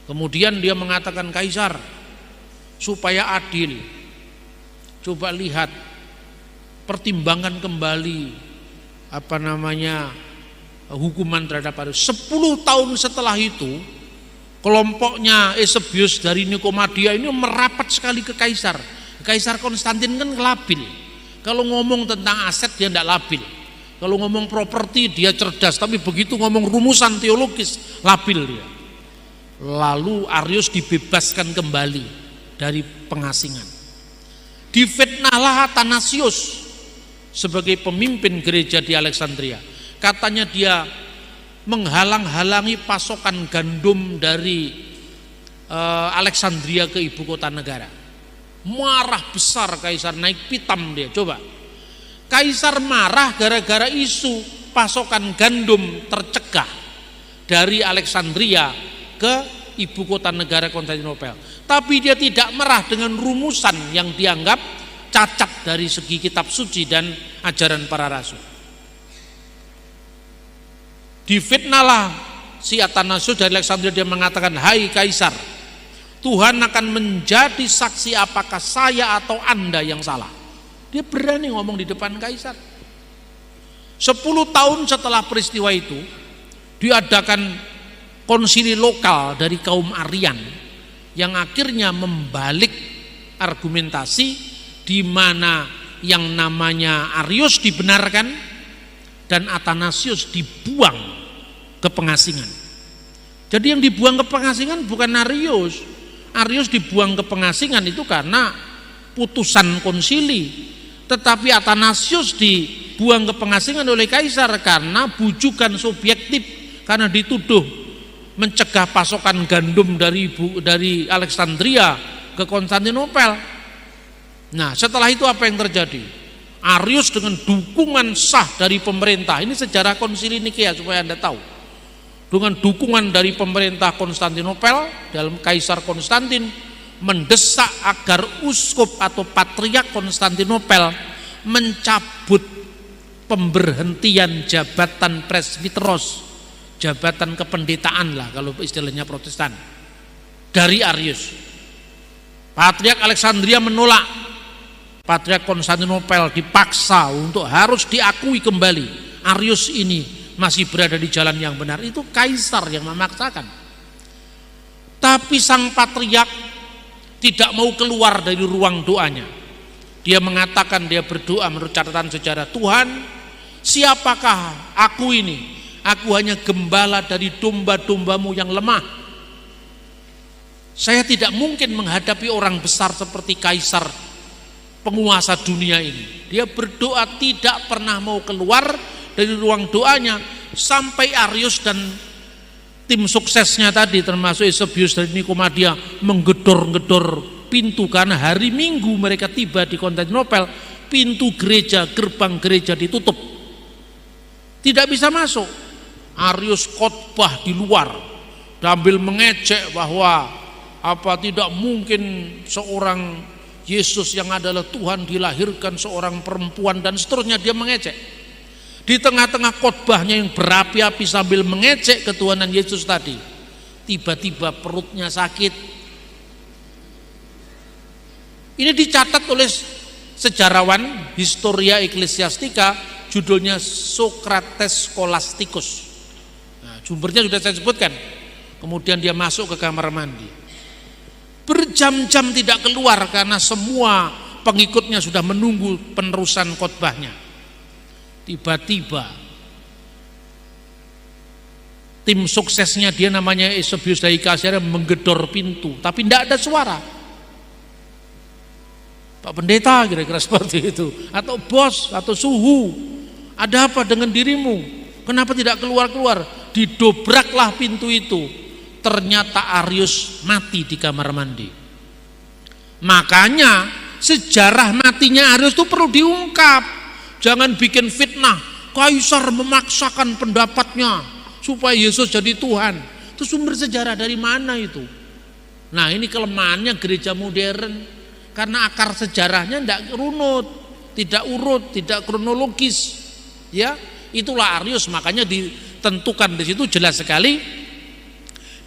Kemudian dia mengatakan, Kaisar, supaya adil, coba lihat, pertimbangkan kembali hukuman terhadap Arius. 10 tahun setelah itu, kelompoknya Eusebius dari Nikomedia ini merapat sekali ke Kaisar. Kaisar Konstantin kan labil. Kalau ngomong tentang aset dia tidak labil. Kalau ngomong properti dia cerdas, tapi begitu ngomong rumusan teologis labil dia. Lalu Arius dibebaskan kembali dari pengasingan. Difitnahlah Athanasius sebagai pemimpin gereja di Alexandria. Katanya dia menghalang-halangi pasokan gandum dari Alexandria ke ibu kota negara. Marah besar Kaisar, naik pitam dia. Coba, Kaisar marah gara-gara isu pasokan gandum tercegah dari Alexandria ke ibu kota negara Konstantinopel. Tapi dia tidak marah dengan rumusan yang dianggap cacat dari segi kitab suci dan ajaran para rasul. Difitnahlah si Athanasius dari Alexandria, dia mengatakan, hai Kaisar, Tuhan akan menjadi saksi apakah saya atau Anda yang salah. Dia berani ngomong di depan Kaisar. 10 tahun setelah peristiwa itu diadakan konsili lokal dari kaum Arian yang akhirnya membalik argumentasi, di mana yang namanya Arius dibenarkan dan Athanasius dibuang ke pengasingan. Jadi yang dibuang ke pengasingan bukan Arius. Arius dibuang ke pengasingan itu karena putusan konsili. Tetapi Athanasius dibuang ke pengasingan oleh Kaisar karena bujukan subjektif, karena dituduh mencegah pasokan gandum dari Alexandria ke Konstantinopel. Nah, setelah itu apa yang terjadi? Arius dengan dukungan sah dari pemerintah, ini sejarah konsili Nikea supaya Anda tahu. Dengan dukungan dari pemerintah Konstantinopel dalam Kaisar Konstantin mendesak agar uskup atau patriark Konstantinopel mencabut pemberhentian jabatan presbiteros, jabatan kependetaan lah kalau istilahnya Protestan, dari Arius. Patriark Alexandria menolak. Patriark Konstantinopel dipaksa untuk harus diakui kembali Arius ini masih berada di jalan yang benar. Itu Kaisar yang memaksakan. Tapi sang patriark tidak mau keluar dari ruang doanya. Dia mengatakan, dia berdoa menurut catatan sejarah, Tuhan, siapakah aku ini? Aku hanya gembala dari domba-dombamu yang lemah. Saya tidak mungkin menghadapi orang besar seperti Kaisar, penguasa dunia ini. Dia berdoa tidak pernah mau keluar dari ruang doanya sampai Arius dan tim suksesnya tadi termasuk Eusebius dari Nikomedia menggedor-gedor pintu, karena hari Minggu mereka tiba di Konstantinopel, pintu gereja, gerbang gereja ditutup, tidak bisa masuk. Arius khotbah di luar sambil mengejek bahwa tidak mungkin seorang Yesus yang adalah Tuhan dilahirkan seorang perempuan dan seterusnya. Dia mengejek. Di tengah-tengah khotbahnya yang berapi-api sambil mengejek ketuhanan Yesus tadi, tiba-tiba perutnya sakit. Ini dicatat oleh sejarawan Historia Ecclesiastica, judulnya Socrates Scholasticus. Nah, sumbernya sudah saya sebutkan. Kemudian dia masuk ke kamar mandi. berjam-jam tidak keluar karena semua pengikutnya sudah menunggu penerusan khotbahnya. Tiba-tiba tim suksesnya dia namanya Eusebius Daikasiara menggedor pintu, tapi tidak ada suara. Pak Pendeta kira-kira seperti itu, atau bos, atau suhu, ada apa dengan dirimu? Kenapa tidak keluar-keluar? Didobraklah pintu itu. Ternyata Arius mati di kamar mandi. Makanya sejarah matinya Arius itu perlu diungkap. Jangan bikin fitnah, Kaisar memaksakan pendapatnya supaya Yesus jadi Tuhan. Itu sumber sejarah dari mana itu? Nah, ini kelemahannya gereja modern, karena akar sejarahnya tidak runut, tidak urut, tidak kronologis. Ya, itulah Arius. Makanya ditentukan di situ jelas sekali,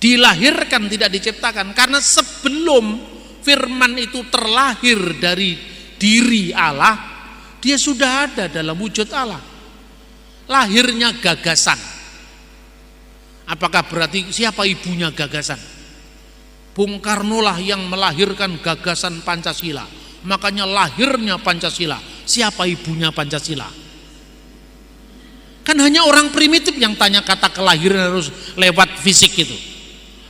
dilahirkan tidak diciptakan, karena sebelum firman itu terlahir dari diri Allah, dia sudah ada dalam wujud Allah. Lahirnya gagasan. Apakah berarti siapa ibunya gagasan? Bung Karno lah yang melahirkan gagasan Pancasila. Makanya lahirnya Pancasila. Siapa ibunya Pancasila? Kan hanya orang primitif yang tanya kata kelahiran harus lewat fisik itu.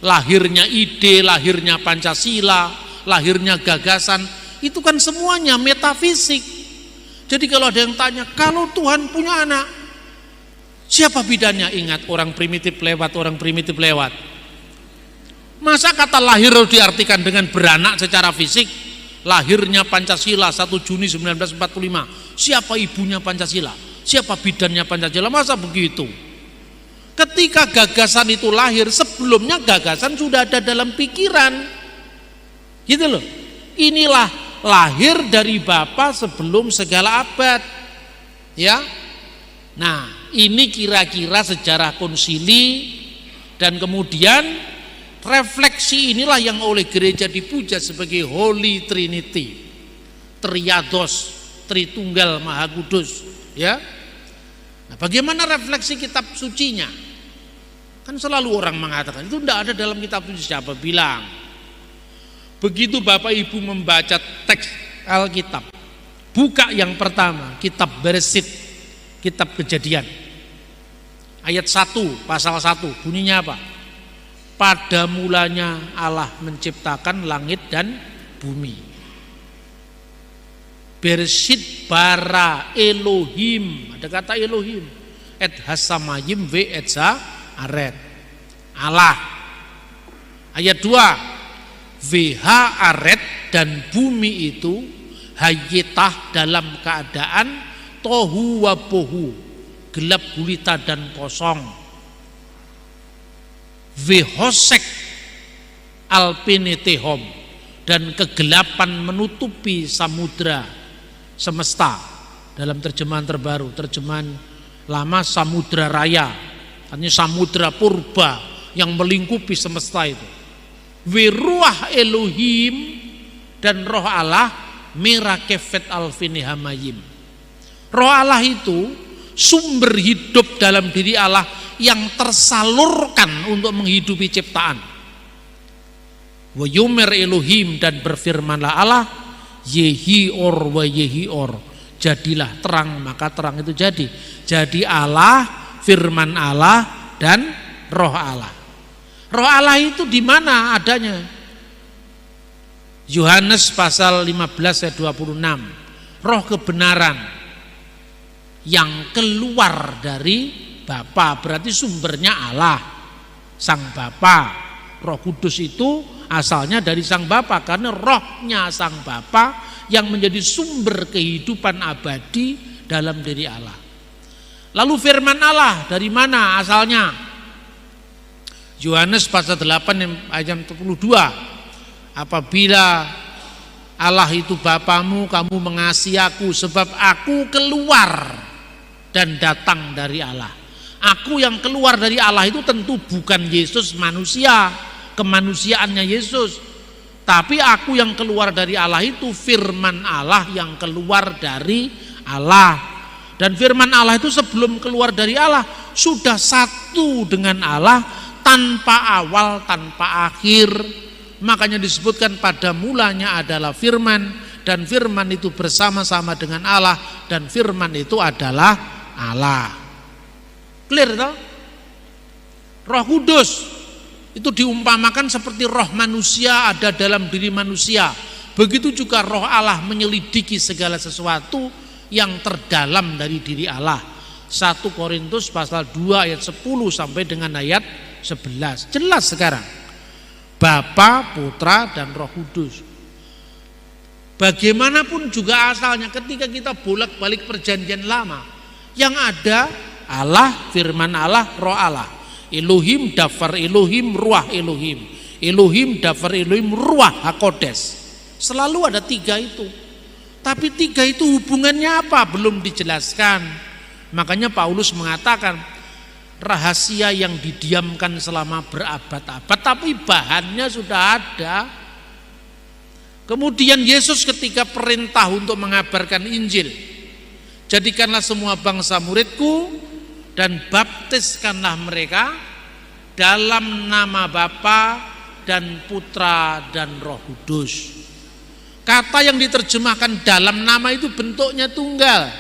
Lahirnya ide, lahirnya Pancasila, lahirnya gagasan, itu kan semuanya metafisik. Jadi kalau ada yang tanya, kalau Tuhan punya anak, siapa bidannya? Ingat, orang primitif lewat, orang primitif lewat. Masa kata lahir harus diartikan dengan beranak secara fisik? Lahirnya Pancasila 1 Juni 1945. Siapa ibunya Pancasila? Siapa bidannya Pancasila? Masa begitu? Ketika gagasan itu lahir, sebelumnya gagasan sudah ada dalam pikiran. Gitu loh. Inilah lahir dari Bapa sebelum segala abad. Ya. Nah, ini kira-kira sejarah konsili, dan kemudian refleksi inilah yang oleh gereja dipuja sebagai Holy Trinity. Triados, Tritunggal Maha Kudus, ya. Nah, bagaimana refleksi kitab sucinya? Kan selalu orang mengatakan itu tidak ada dalam kitab suci. Siapa bilang? Begitu Bapak Ibu membaca teks Alkitab, buka yang pertama kitab Bereshit, kitab Kejadian, ayat 1, pasal 1, bunyinya apa? Pada mulanya Allah menciptakan langit dan bumi. Bereshit bara Elohim, ada kata Elohim, et hasamayim ve etza aret, Allah. Ayat 2, VH aret, dan bumi itu hayitah dalam keadaan tohu wabohu, gelap gulita dan kosong. Vhosek alpinetehom, dan kegelapan menutupi samudra semesta. Dalam terjemahan terbaru, terjemahan lama samudra raya, artinya samudra purba yang melingkupi semesta itu. Wiruah Elohim, dan roh Allah merakefet alfinihamayim. Roh Allah itu sumber hidup dalam diri Allah yang tersalurkan untuk menghidupi ciptaan. Wa yumer Elohim, dan berfirmanlah Allah, yehi or wa yehi or, jadilah terang maka terang itu jadi. Jadi Allah, firman Allah, dan roh Allah. Roh Allah itu di mana adanya? Yohanes pasal 15 ayat 26. Roh kebenaran yang keluar dari Bapa, berarti sumbernya Allah, Sang Bapa. Roh Kudus itu asalnya dari Sang Bapa, karena rohnya Sang Bapa yang menjadi sumber kehidupan abadi dalam diri Allah. Lalu firman Allah dari mana asalnya? Yohanes pasal 8 ayat 22. Apabila Allah itu Bapamu, kamu mengasihi aku, sebab aku keluar dan datang dari Allah. Aku yang keluar dari Allah itu tentu bukan Yesus manusia, kemanusiaannya Yesus, tapi aku yang keluar dari Allah itu firman Allah yang keluar dari Allah. Dan firman Allah itu sebelum keluar dari Allah sudah satu dengan Allah, tanpa awal, tanpa akhir, Makanya disebutkan pada mulanya adalah firman, dan firman itu bersama-sama dengan Allah, dan firman itu adalah Allah. Clear toh? Roh Kudus itu diumpamakan seperti roh manusia ada dalam diri manusia. Begitu juga roh Allah menyelidiki segala sesuatu yang terdalam dari diri Allah. 1 Korintus pasal 2 ayat 10 sampai dengan ayat 11. Jelas sekarang. Bapa, Putra, dan Roh Kudus. Bagaimanapun juga asalnya ketika kita bolak-balik perjanjian lama, yang ada Allah, firman Allah, roh Allah. Elohim, dafar Elohim, ruah Elohim. Elohim, dafar Elohim, ruah hakodes. Selalu ada 3 itu. Tapi 3 itu hubungannya apa? Belum dijelaskan. Makanya Paulus mengatakan rahasia yang didiamkan selama berabad-abad, tapi bahannya sudah ada. Kemudian Yesus ketika perintah untuk mengabarkan Injil, jadikanlah semua bangsa muridku dan baptiskanlah mereka dalam nama Bapa dan Putra dan Roh Kudus. Kata yang diterjemahkan dalam nama itu bentuknya tunggal.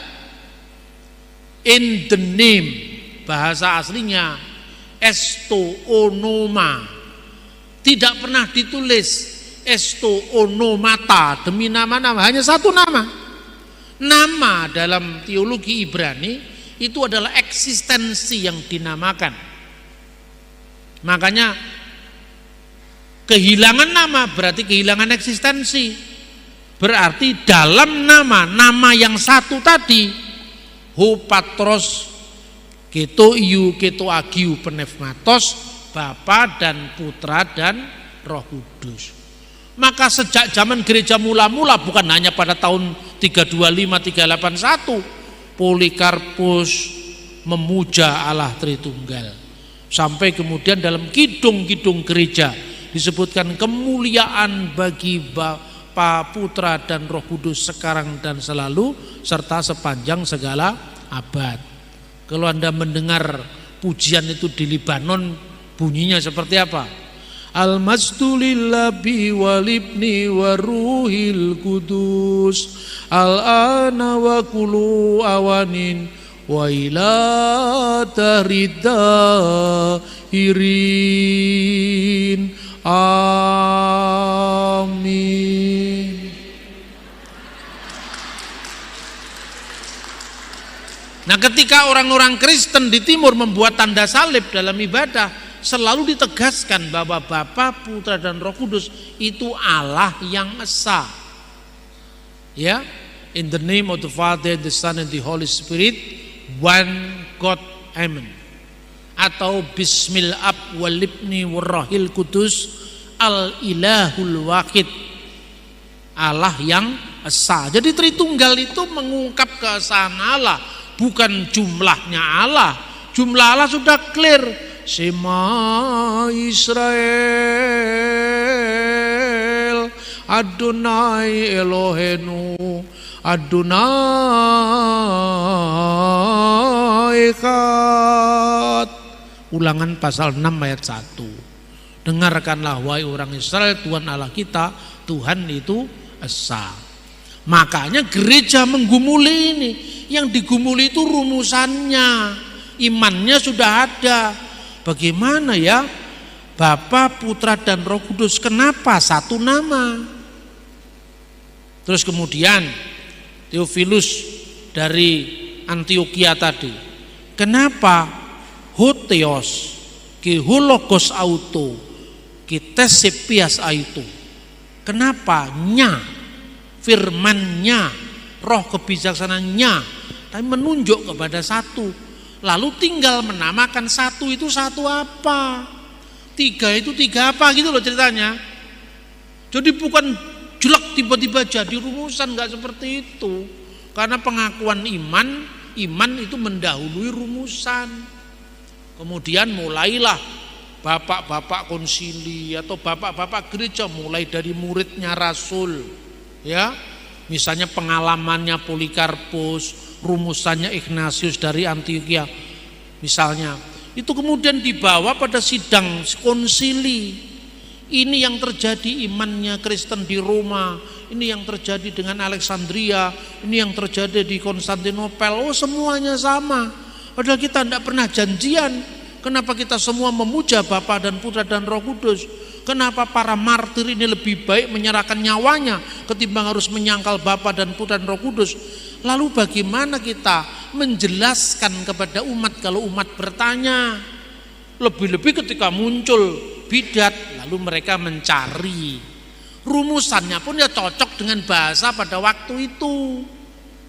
In the name, bahasa aslinya esto onoma. Tidak pernah ditulis esto onomata, demi nama-nama, hanya satu nama. Nama dalam teologi Ibrani itu adalah eksistensi yang dinamakan. Makanya kehilangan nama berarti kehilangan eksistensi. Berarti dalam nama yang satu tadi, ho patros, keto iu, keto agiu, penefmatos, Bapa dan Putra dan Roh Kudus. Maka sejak zaman gereja mula-mula, bukan hanya pada tahun 325-381, Polikarpus memuja Allah Tritunggal. Sampai kemudian dalam kidung-kidung gereja disebutkan kemuliaan bagi Bapa, Putra dan Roh Kudus sekarang dan selalu serta sepanjang segala abad. Kalau Anda mendengar pujian itu di Libanon, bunyinya seperti apa? Al-masdu lillahi walibni wa ruhil kudus al-ana wa kulu awanin wa ila tahridahirin. Amin. Nah, ketika orang-orang Kristen di timur membuat tanda salib dalam ibadah, selalu ditegaskan bahwa Bapa, Putra dan Roh Kudus itu Allah yang esa. Ya, in the name of the Father, the Son and the Holy Spirit, one God, amen. Atau Bismil Ab wal Ibni Warrohil Kudus al Ilahul Wahid, Allah yang esa. Jadi Tritunggal itu mengungkap keesaan Allah, bukan jumlahnya Allah. Jumlah Allah sudah clear. Shema Israel Adonai Elohenu Adonai Echad. Ulangan pasal 6 ayat 1. Dengarkanlah wahai orang Israel, Tuhan Allah kita, Tuhan itu esa. Makanya gereja menggumuli ini. Yang digumuli itu rumusannya, imannya sudah ada. Bagaimana ya Bapa, Putra dan Roh Kudus, kenapa satu nama? Terus kemudian Theophilus dari Antioquia tadi, kenapa Hotheos ki hologos auto ki tesepias aitu? Kenapa nya, firmannya, roh kebijaksanaannya, tapi menunjuk kepada satu. Lalu tinggal menamakan satu itu satu apa, 3 itu 3 apa gitu loh ceritanya. Jadi bukan jelek tiba-tiba jadi rumusan, nggak seperti itu. Karena pengakuan iman itu mendahului rumusan. Kemudian mulailah bapak-bapak konsili atau bapak-bapak gereja, mulai dari muridnya Rasul, ya. Misalnya pengalamannya Polikarpus, rumusannya Ignatius dari Antioquia, misalnya. Itu kemudian dibawa pada sidang konsili. Ini yang terjadi imannya Kristen di Roma, ini yang terjadi dengan Alexandria, ini yang terjadi di Konstantinopel. Oh, semuanya sama. Padahal kita tidak pernah janjian. Kenapa kita semua memuja Bapa dan Putra dan Roh Kudus? Kenapa para martir ini lebih baik menyerahkan nyawanya ketimbang harus menyangkal Bapa dan Putra dan Roh Kudus? Lalu bagaimana kita menjelaskan kepada umat kalau umat bertanya? Lebih-lebih ketika muncul bidat, lalu mereka mencari rumusannya pun ya cocok dengan bahasa pada waktu itu.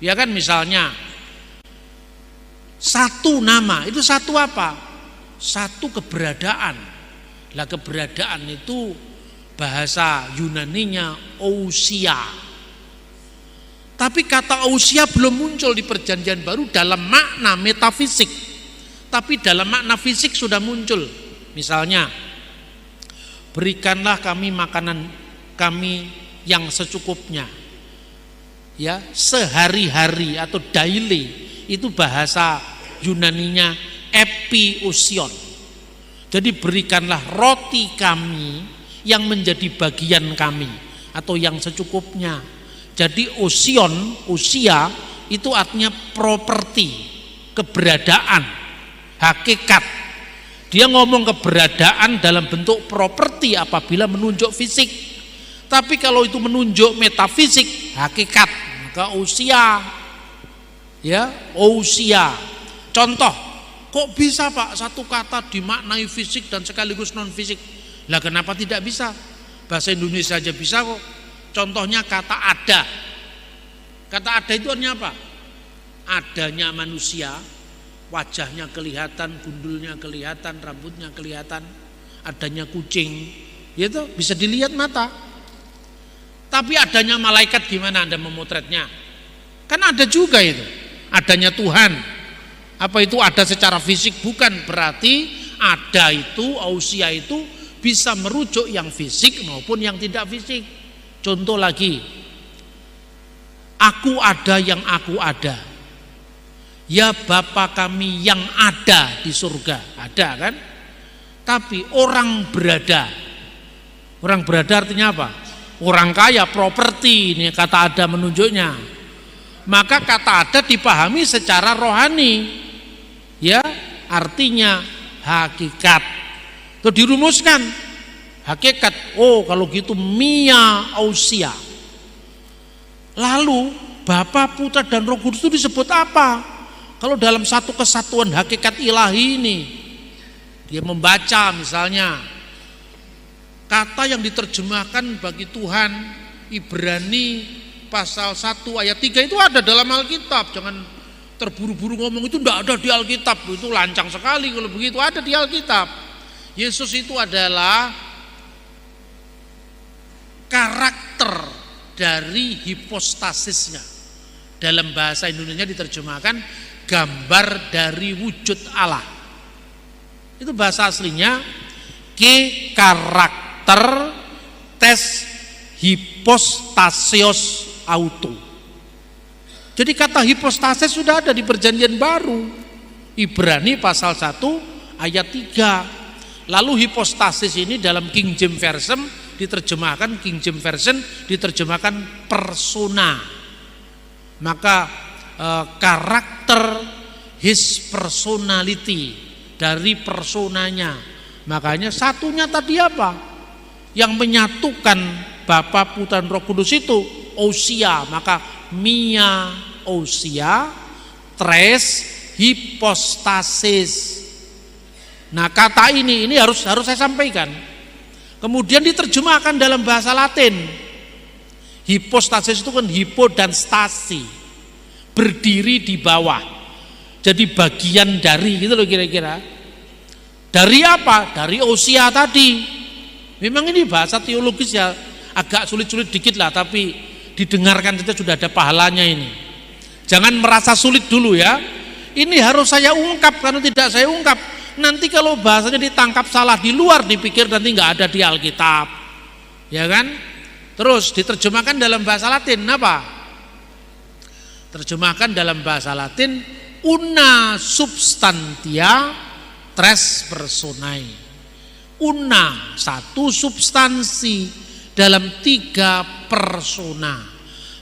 Ya kan, misalnya satu nama, itu satu apa? Satu keberadaan. Lah keberadaan itu bahasa Yunaninya ousia. Tapi kata ousia belum muncul di Perjanjian Baru dalam makna metafisik. Tapi dalam makna fisik sudah muncul. Misalnya, berikanlah kami makanan kami yang secukupnya. Ya, sehari-hari atau daily, itu bahasa Yunaninya epiousion. Jadi berikanlah roti kami yang menjadi bagian kami atau yang secukupnya. Jadi usia itu artinya properti, keberadaan, hakikat. Dia ngomong keberadaan dalam bentuk properti apabila menunjuk fisik. Tapi kalau itu menunjuk metafisik, hakikat, maka usia. Ya, usia. Contoh, kok bisa Pak satu kata dimaknai fisik dan sekaligus non fisik? Lah kenapa tidak bisa? Bahasa Indonesia aja bisa kok. Contohnya kata ada. Kata ada itu artinya apa? Adanya manusia, wajahnya kelihatan, gundulnya kelihatan, rambutnya kelihatan, adanya kucing, itu bisa dilihat mata. Tapi adanya malaikat gimana Anda memotretnya? Kan ada juga itu. Adanya Tuhan. Apa itu ada secara fisik? Bukan, berarti ada itu, ausia itu bisa merujuk yang fisik maupun yang tidak fisik. Contoh lagi, aku ada yang aku ada. Ya Bapa kami yang ada di surga, ada kan? Tapi orang berada. Orang berada artinya apa? Orang kaya, properti, ini kata ada menunjuknya. Maka kata ada dipahami secara rohani. Ya, artinya hakikat. Itu dirumuskan. Hakikat. Oh, kalau gitu mia ausia. Lalu Bapa, Putra dan Roh Kudus itu disebut apa? Kalau dalam satu kesatuan hakikat ilahi ini, dia membaca misalnya kata yang diterjemahkan bagi Tuhan Ibrani pasal 1 ayat 3 itu ada dalam Alkitab. Jangan terburu-buru ngomong itu tidak ada di Alkitab. Itu lancang sekali kalau begitu, ada di Alkitab. Yesus itu adalah karakter dari hipostasisnya. Dalam bahasa Indonesia diterjemahkan gambar dari wujud Allah. Itu bahasa aslinya ke karakter tes hipostasios auto. Jadi kata hipostasis sudah ada di Perjanjian Baru. Ibrani pasal 1 ayat 3. Lalu hipostasis ini dalam King James Version diterjemahkan, persona. Maka karakter, his personality, dari personanya. Makanya satunya tadi apa? Yang menyatukan Bapa, Putra dan Roh Kudus itu ousia. Maka mia ousia, tres hipostasis. Nah, kata ini harus saya sampaikan. Kemudian diterjemahkan dalam bahasa Latin. Hipostasis itu kan hipo dan stasi, berdiri di bawah. Jadi bagian dari, gitu loh kira-kira. Dari apa? Dari ousia tadi. Memang ini bahasa teologis ya agak sulit-sulit dikit lah, tapi didengarkan saja sudah ada pahalanya ini. Jangan merasa sulit dulu ya. Ini harus saya ungkap, karena tidak saya ungkap nanti kalau bahasanya ditangkap salah di luar, dipikir nanti nggak ada di Alkitab, ya kan? Terus diterjemahkan dalam bahasa Latin apa? Terjemahkan dalam bahasa Latin una substantia tres personae. Una, satu substansi dalam 3 persona.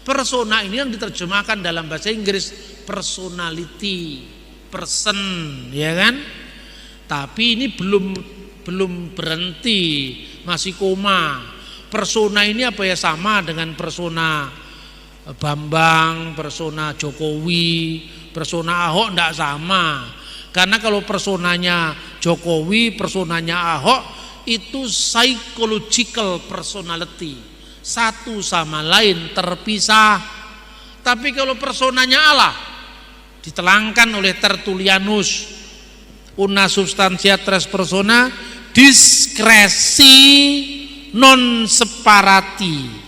Persona ini yang diterjemahkan dalam bahasa Inggris personality, person, ya kan? Tapi ini belum berhenti, masih koma. Persona ini apa ya, sama dengan persona Bambang, persona Jokowi, persona Ahok enggak sama. Karena kalau personanya Jokowi, personanya Ahok itu psychological personality, satu sama lain terpisah. Tapi kalau personanya Allah ditelangkan oleh Tertullianus, una substantia tres persona diskresi non separati,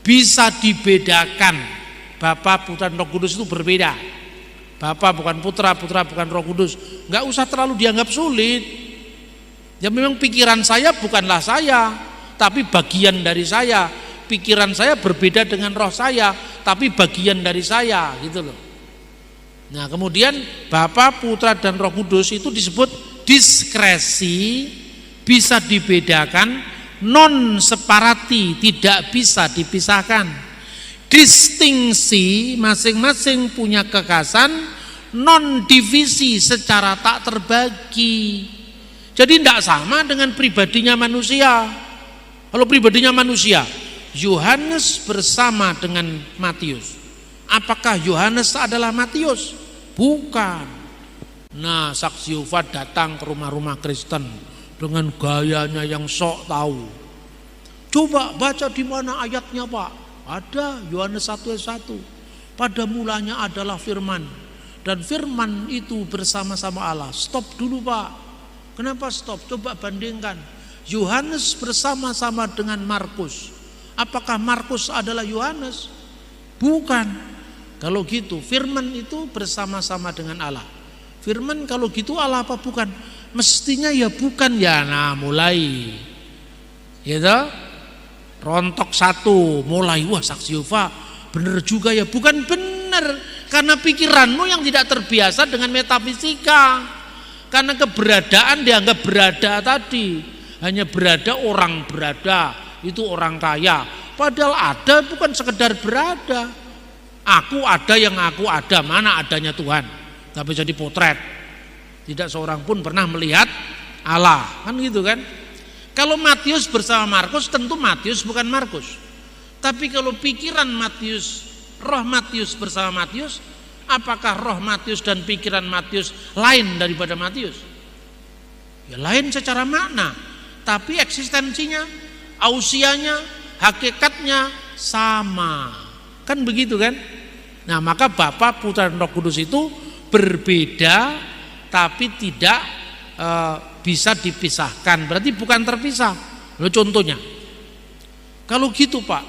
bisa dibedakan. Bapa, Putra, dan Roh Kudus itu berbeda. Bapa bukan Putra, Putra bukan Roh Kudus. Nggak usah terlalu dianggap sulit. Ya memang pikiran saya bukanlah saya, tapi bagian dari saya. Pikiran saya berbeda dengan roh saya, tapi bagian dari saya, gitu loh. Nah kemudian Bapa, Putra, dan Roh Kudus itu disebut diskresi, bisa dibedakan, non separati, tidak bisa dipisahkan. Distingsi, masing-masing punya kekhasan, non divisi, secara tak terbagi. Jadi tidak sama dengan pribadinya manusia. Kalau pribadinya manusia, Yohanes bersama dengan Matius. Apakah Yohanes adalah Matius? Bukan. Nah, saksi Yehova datang ke rumah-rumah Kristen dengan gayanya yang sok tahu. Coba baca di mana ayatnya, Pak? Ada, Yohanes 1 ayat 1. Pada mulanya adalah firman, dan firman itu bersama-sama Allah. Stop dulu, Pak. Kenapa stop? Coba bandingkan. Yohanes bersama-sama dengan Markus. Apakah Markus adalah Yohanes? Bukan. Kalau gitu firman itu bersama-sama dengan Allah. Firman kalau gitu Allah apa bukan? Mestinya ya bukan ya. Nah mulai gitu, rontok satu, mulai wah saksi Yehova bener juga ya. Bukan bener, karena pikiranmu yang tidak terbiasa dengan metafisika. Karena keberadaan dianggap berada tadi, hanya berada orang berada, itu orang kaya. Padahal ada bukan sekedar berada. Aku ada yang aku ada, mana adanya Tuhan? Gak bisa dipotret. Tidak seorang pun pernah melihat Allah, kan gitu kan? Kalau Matius bersama Markus, tentu Matius bukan Markus. Tapi kalau pikiran Matius, roh Matius bersama Matius, apakah roh Matius dan pikiran Matius lain daripada Matius? Ya lain secara makna, tapi eksistensinya, ausianya, hakikatnya sama. Kan begitu kan? Nah maka Bapa, Putra, dan Roh Kudus itu berbeda tapi tidak bisa dipisahkan. Berarti bukan terpisah. Loh, contohnya, kalau gitu Pak,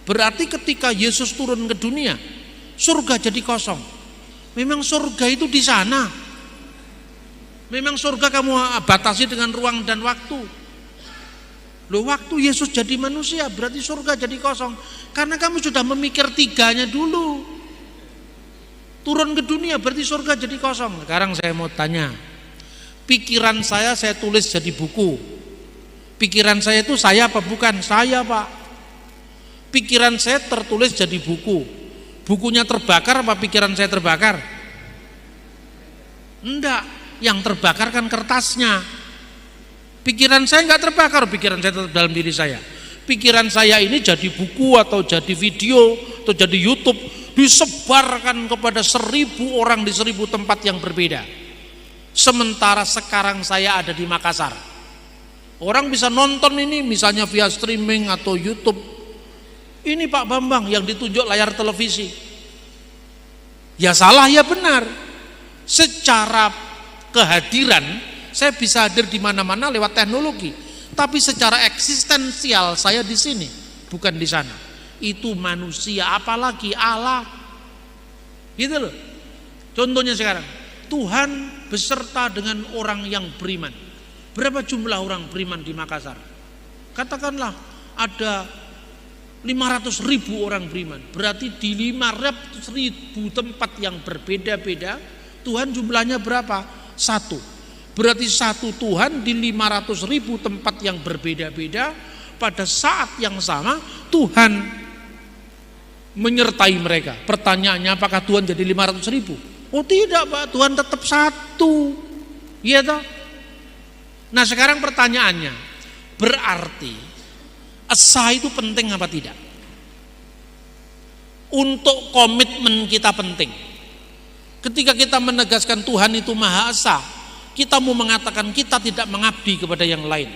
berarti ketika Yesus turun ke dunia, surga jadi kosong. Memang surga itu di sana. Memang surga kamu batasi dengan ruang dan waktu. Loh, waktu Yesus jadi manusia berarti surga jadi kosong. Karena kamu sudah memikir tiganya dulu. Turun ke dunia berarti surga jadi kosong. Sekarang saya mau tanya, pikiran saya tulis jadi buku. Pikiran saya itu saya apa bukan? Saya Pak. Pikiran saya tertulis jadi buku. Bukunya terbakar apa pikiran saya terbakar? Enggak, yang terbakar kan kertasnya. Pikiran saya enggak terbakar, pikiran saya tetap dalam diri saya. Pikiran saya ini jadi buku atau jadi video atau jadi YouTube, disebarkan kepada 1000 orang di 1000 tempat yang berbeda. Sementara sekarang saya ada di Makassar. Orang bisa nonton ini misalnya via streaming atau YouTube. Ini Pak Bambang yang ditunjuk layar televisi. Ya salah ya benar. Secara kehadiran saya bisa hadir di mana-mana lewat teknologi. Tapi secara eksistensial saya di sini, bukan di sana. Itu manusia, apalagi Allah. Gitu loh. Contohnya sekarang, Tuhan beserta dengan orang yang beriman. Berapa jumlah orang beriman di Makassar? Katakanlah ada 500.000 orang beriman. Berarti di 500.000 tempat yang berbeda-beda, Tuhan jumlahnya berapa? 1. Berarti satu Tuhan di 500.000 tempat yang berbeda-beda, pada saat yang sama Tuhan menyertai mereka. Pertanyaannya, apakah Tuhan jadi 500.000? Oh tidak Pak, Tuhan tetap satu. Iya toh? Nah sekarang pertanyaannya, berarti esa itu penting apa tidak? Untuk komitmen kita penting. Ketika kita menegaskan Tuhan itu Maha Esa, kita mau mengatakan kita tidak mengabdi kepada yang lain.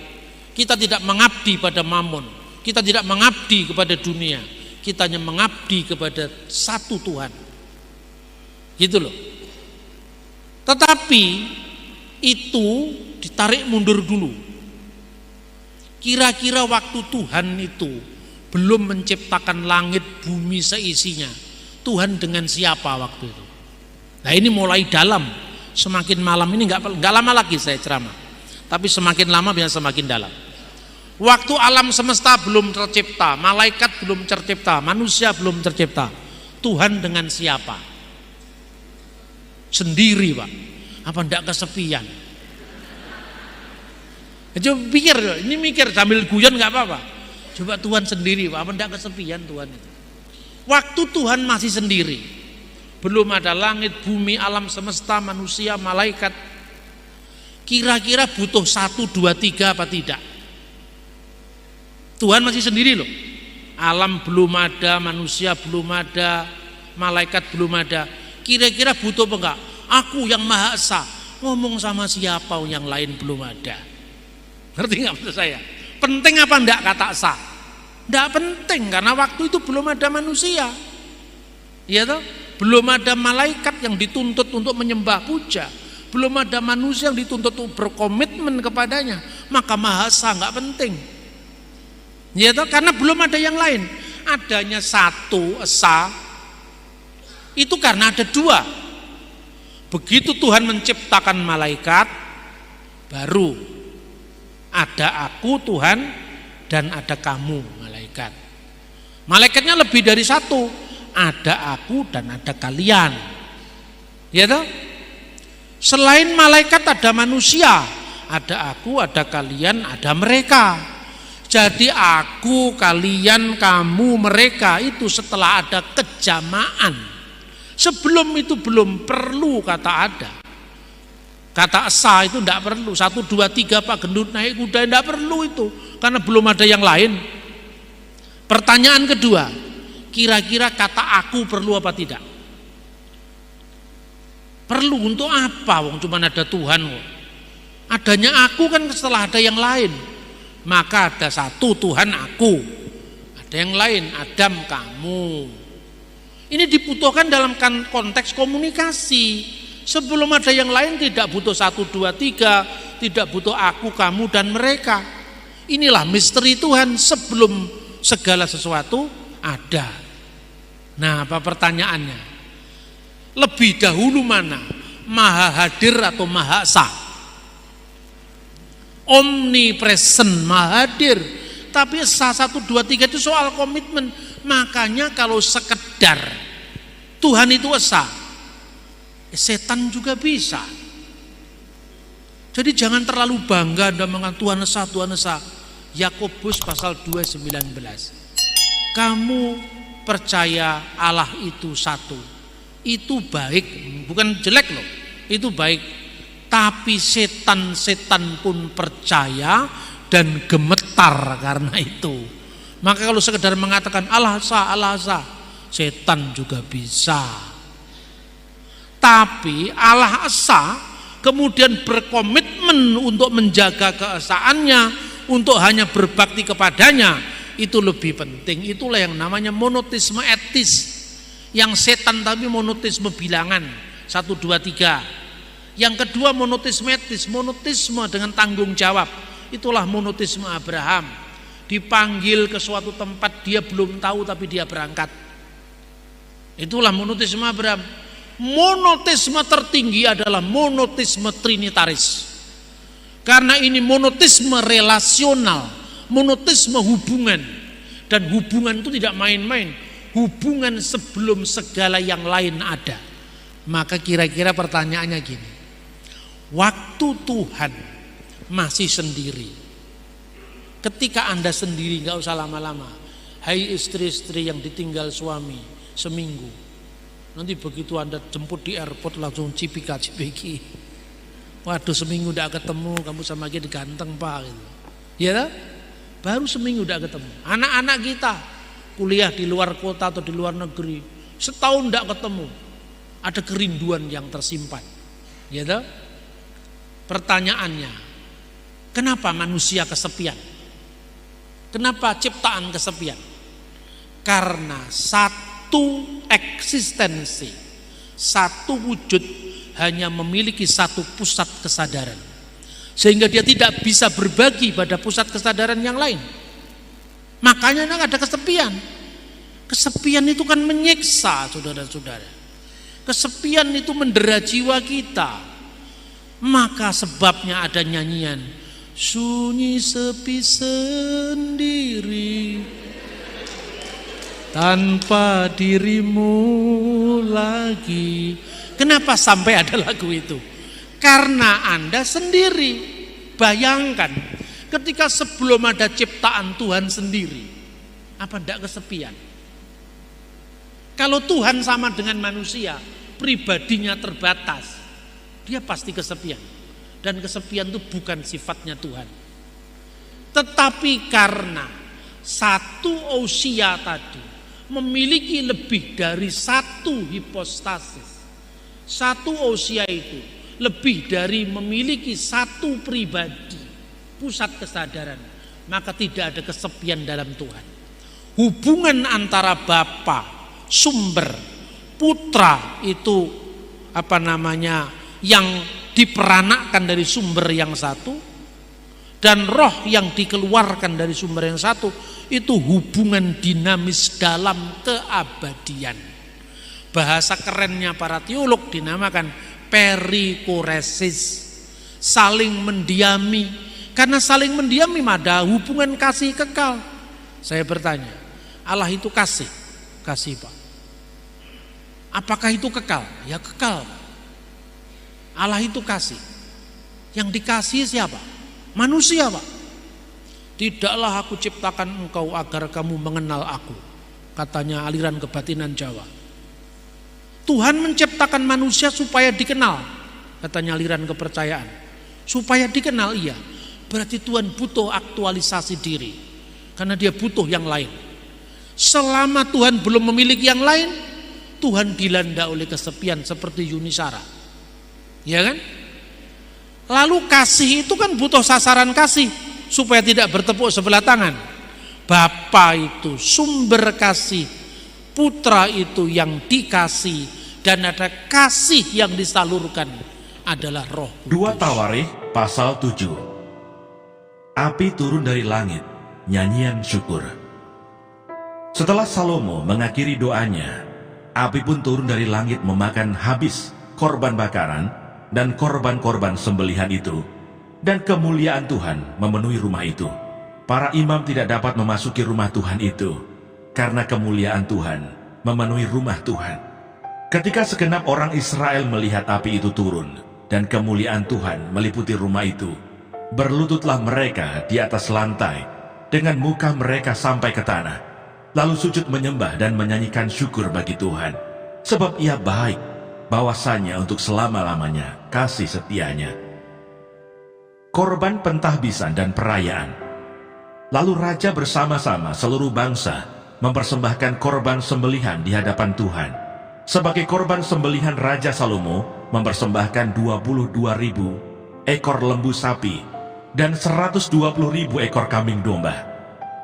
Kita tidak mengabdi pada mamon. Kita tidak mengabdi kepada dunia. Kita hanya mengabdi kepada satu Tuhan. Gitu loh. Tetapi itu ditarik mundur dulu. Kira-kira waktu Tuhan itu belum menciptakan langit bumi seisinya, Tuhan dengan siapa waktu itu? Nah ini mulai dalam. Semakin malam ini nggak lama lagi saya ceramah, tapi semakin lama biasa semakin dalam. Waktu alam semesta belum tercipta, malaikat belum tercipta, manusia belum tercipta, Tuhan dengan siapa? Sendiri Pak. Apa enggak kesepian? Coba pikir, ini mikir sambil guyon nggak apa-apa. Coba Tuhan sendiri Pak, apa enggak kesepian Tuhan itu? Waktu Tuhan masih sendiri, belum ada langit, bumi, alam semesta, manusia, malaikat. Kira-kira butuh 1, 2, 3 apa tidak? Tuhan masih sendiri loh. Alam belum ada, manusia belum ada, malaikat belum ada. Kira-kira butuh apa enggak? Aku yang Maha Esa ngomong sama siapa yang lain belum ada. Ngerti enggak maksud saya? Penting apa enggak kata esa? Enggak penting, karena waktu itu belum ada manusia. Iya toh? Belum ada malaikat yang dituntut untuk menyembah puja, belum ada manusia yang dituntut untuk berkomitmen kepadanya, maka Maha Esa nggak penting. Ya toh, karena belum ada yang lain. Adanya satu esa itu karena ada dua. Begitu Tuhan menciptakan malaikat, baru ada aku Tuhan dan ada kamu malaikat. Malaikatnya lebih dari satu. Ada aku dan ada kalian. Ya toh? Selain malaikat ada manusia, ada aku, ada kalian, ada mereka. Jadi aku, kalian, kamu, mereka itu setelah ada kejamaan. Sebelum itu belum perlu kata ada. Kata esa itu tidak perlu. 1, 2, 3 Pak gendut naik kuda, tidak perlu itu, karena belum ada yang lain. Pertanyaan kedua, kira-kira kata aku perlu apa tidak? Perlu untuk apa? Wong cuma ada Tuhan kok. Adanya aku kan setelah ada yang lain. Maka ada satu Tuhan aku. Ada yang lain, Adam, kamu. Ini dibutuhkan dalam konteks komunikasi. Sebelum ada yang lain tidak butuh 1, 2, 3, tidak butuh aku, kamu dan mereka. Inilah misteri Tuhan, sebelum segala sesuatu ada. Nah, apa pertanyaannya? Lebih dahulu mana? Maha hadir atau Maha Esa? Omnipresent, Maha hadir. Tapi Esa 1, 2, 3 itu soal komitmen. Makanya kalau sekedar Tuhan itu Esa, setan juga bisa. Jadi jangan terlalu bangga dan mengatakan Tuhan Esa, Tuhan Esa. Yakobus pasal 2:19. Kamu percaya Allah itu satu, itu baik, bukan jelek loh, itu baik. Tapi setan-setan pun percaya dan gemetar karena itu. Maka kalau sekedar mengatakan Allah Esa, setan juga bisa. Tapi Allah Esa kemudian berkomitmen untuk menjaga keesaannya, untuk hanya berbakti kepadanya, itu lebih penting. Itulah yang namanya monoteisme etis. Yang setan tapi monoteisme bilangan 1, 2, 3. Yang kedua monoteisme etis, monoteisme dengan tanggung jawab. Itulah monoteisme Abraham. Dipanggil ke suatu tempat dia belum tahu tapi dia berangkat. Itulah monoteisme Abraham. Monoteisme tertinggi adalah monoteisme trinitaris. Karena ini monoteisme relasional, monoteisme hubungan. Dan hubungan itu tidak main-main. Hubungan sebelum segala yang lain ada. Maka kira-kira pertanyaannya gini. Waktu Tuhan masih sendiri. Ketika Anda sendiri, gak usah lama-lama. Hai istri-istri yang ditinggal suami seminggu, nanti begitu Anda jemput di airport langsung cipika-cipiki. Waduh, seminggu udah ketemu, kamu sama dia diganteng Pak gitu. Ya tak? Baru seminggu udah ketemu. Anak-anak kita kuliah di luar kota atau di luar negeri, setahun udah ketemu. Ada kerinduan yang tersimpan. Ya tak? Pertanyaannya, kenapa manusia kesepian? Kenapa ciptaan kesepian? Karena satu eksistensi, satu wujud hanya memiliki satu pusat kesadaran, sehingga dia tidak bisa berbagi pada pusat kesadaran yang lain. Makanya ada kesepian. Kesepian itu kan menyiksa, saudara-saudara. Kesepian itu mendera jiwa kita. Maka sebabnya ada nyanyian, sunyi sepi sendiri tanpa dirimu lagi. Kenapa sampai ada lagu itu? Karena Anda sendiri. Bayangkan ketika sebelum ada ciptaan Tuhan sendiri, apa tidak kesepian? Kalau Tuhan sama dengan manusia, pribadinya terbatas, dia pasti kesepian. Dan kesepian itu bukan sifatnya Tuhan. Tetapi karena satu ousia tadi memiliki lebih dari satu hipostasis, satu ousia itu lebih dari memiliki satu pribadi, pusat kesadaran, maka tidak ada kesepian dalam Tuhan. Hubungan antara Bapa, sumber, putra itu yang diperanakkan dari sumber yang satu, dan roh yang dikeluarkan dari sumber yang satu, itu hubungan dinamis dalam keabadian. Bahasa kerennya para teolog dinamakan perikoresis, saling mendiami. Karena saling mendiami ada hubungan kasih kekal. Saya bertanya, Allah itu kasih Pak. Apakah itu kekal? Ya kekal. Allah itu kasih. Yang dikasihi siapa? Manusia Pak. Tidaklah aku ciptakan engkau agar kamu mengenal aku, katanya aliran kebatinan Jawa. Tuhan menciptakan manusia supaya dikenal, katanya aliran kepercayaan. Supaya dikenal, iya. Berarti Tuhan butuh aktualisasi diri, karena dia butuh yang lain. Selama Tuhan belum memiliki yang lain, Tuhan dilanda oleh kesepian seperti Yunisara. Ya kan? Lalu kasih itu kan butuh sasaran kasih supaya tidak bertepuk sebelah tangan. Bapa itu sumber kasih, putra itu yang dikasih, dan ada kasih yang disalurkan adalah Roh Kudus. 2 Tawarikh pasal 7. Api turun dari langit, nyanyian syukur. Setelah Salomo mengakhiri doanya, api pun turun dari langit memakan habis korban bakaran dan korban-korban sembelihan itu, dan kemuliaan Tuhan memenuhi rumah itu. Para imam tidak dapat memasuki rumah Tuhan itu, karena kemuliaan Tuhan memenuhi rumah Tuhan. Ketika segenap orang Israel melihat api itu turun, dan kemuliaan Tuhan meliputi rumah itu, berlututlah mereka di atas lantai, dengan muka mereka sampai ke tanah, lalu sujud menyembah dan menyanyikan syukur bagi Tuhan, sebab Ia baik, bahwasanya untuk selama-lamanya kasih setianya. Korban pentahbisan dan perayaan. Lalu raja bersama-sama seluruh bangsa mempersembahkan korban sembelihan di hadapan Tuhan. Sebagai korban sembelihan, Raja Salomo mempersembahkan 22.000 ekor lembu sapi dan 120.000 ekor kambing domba.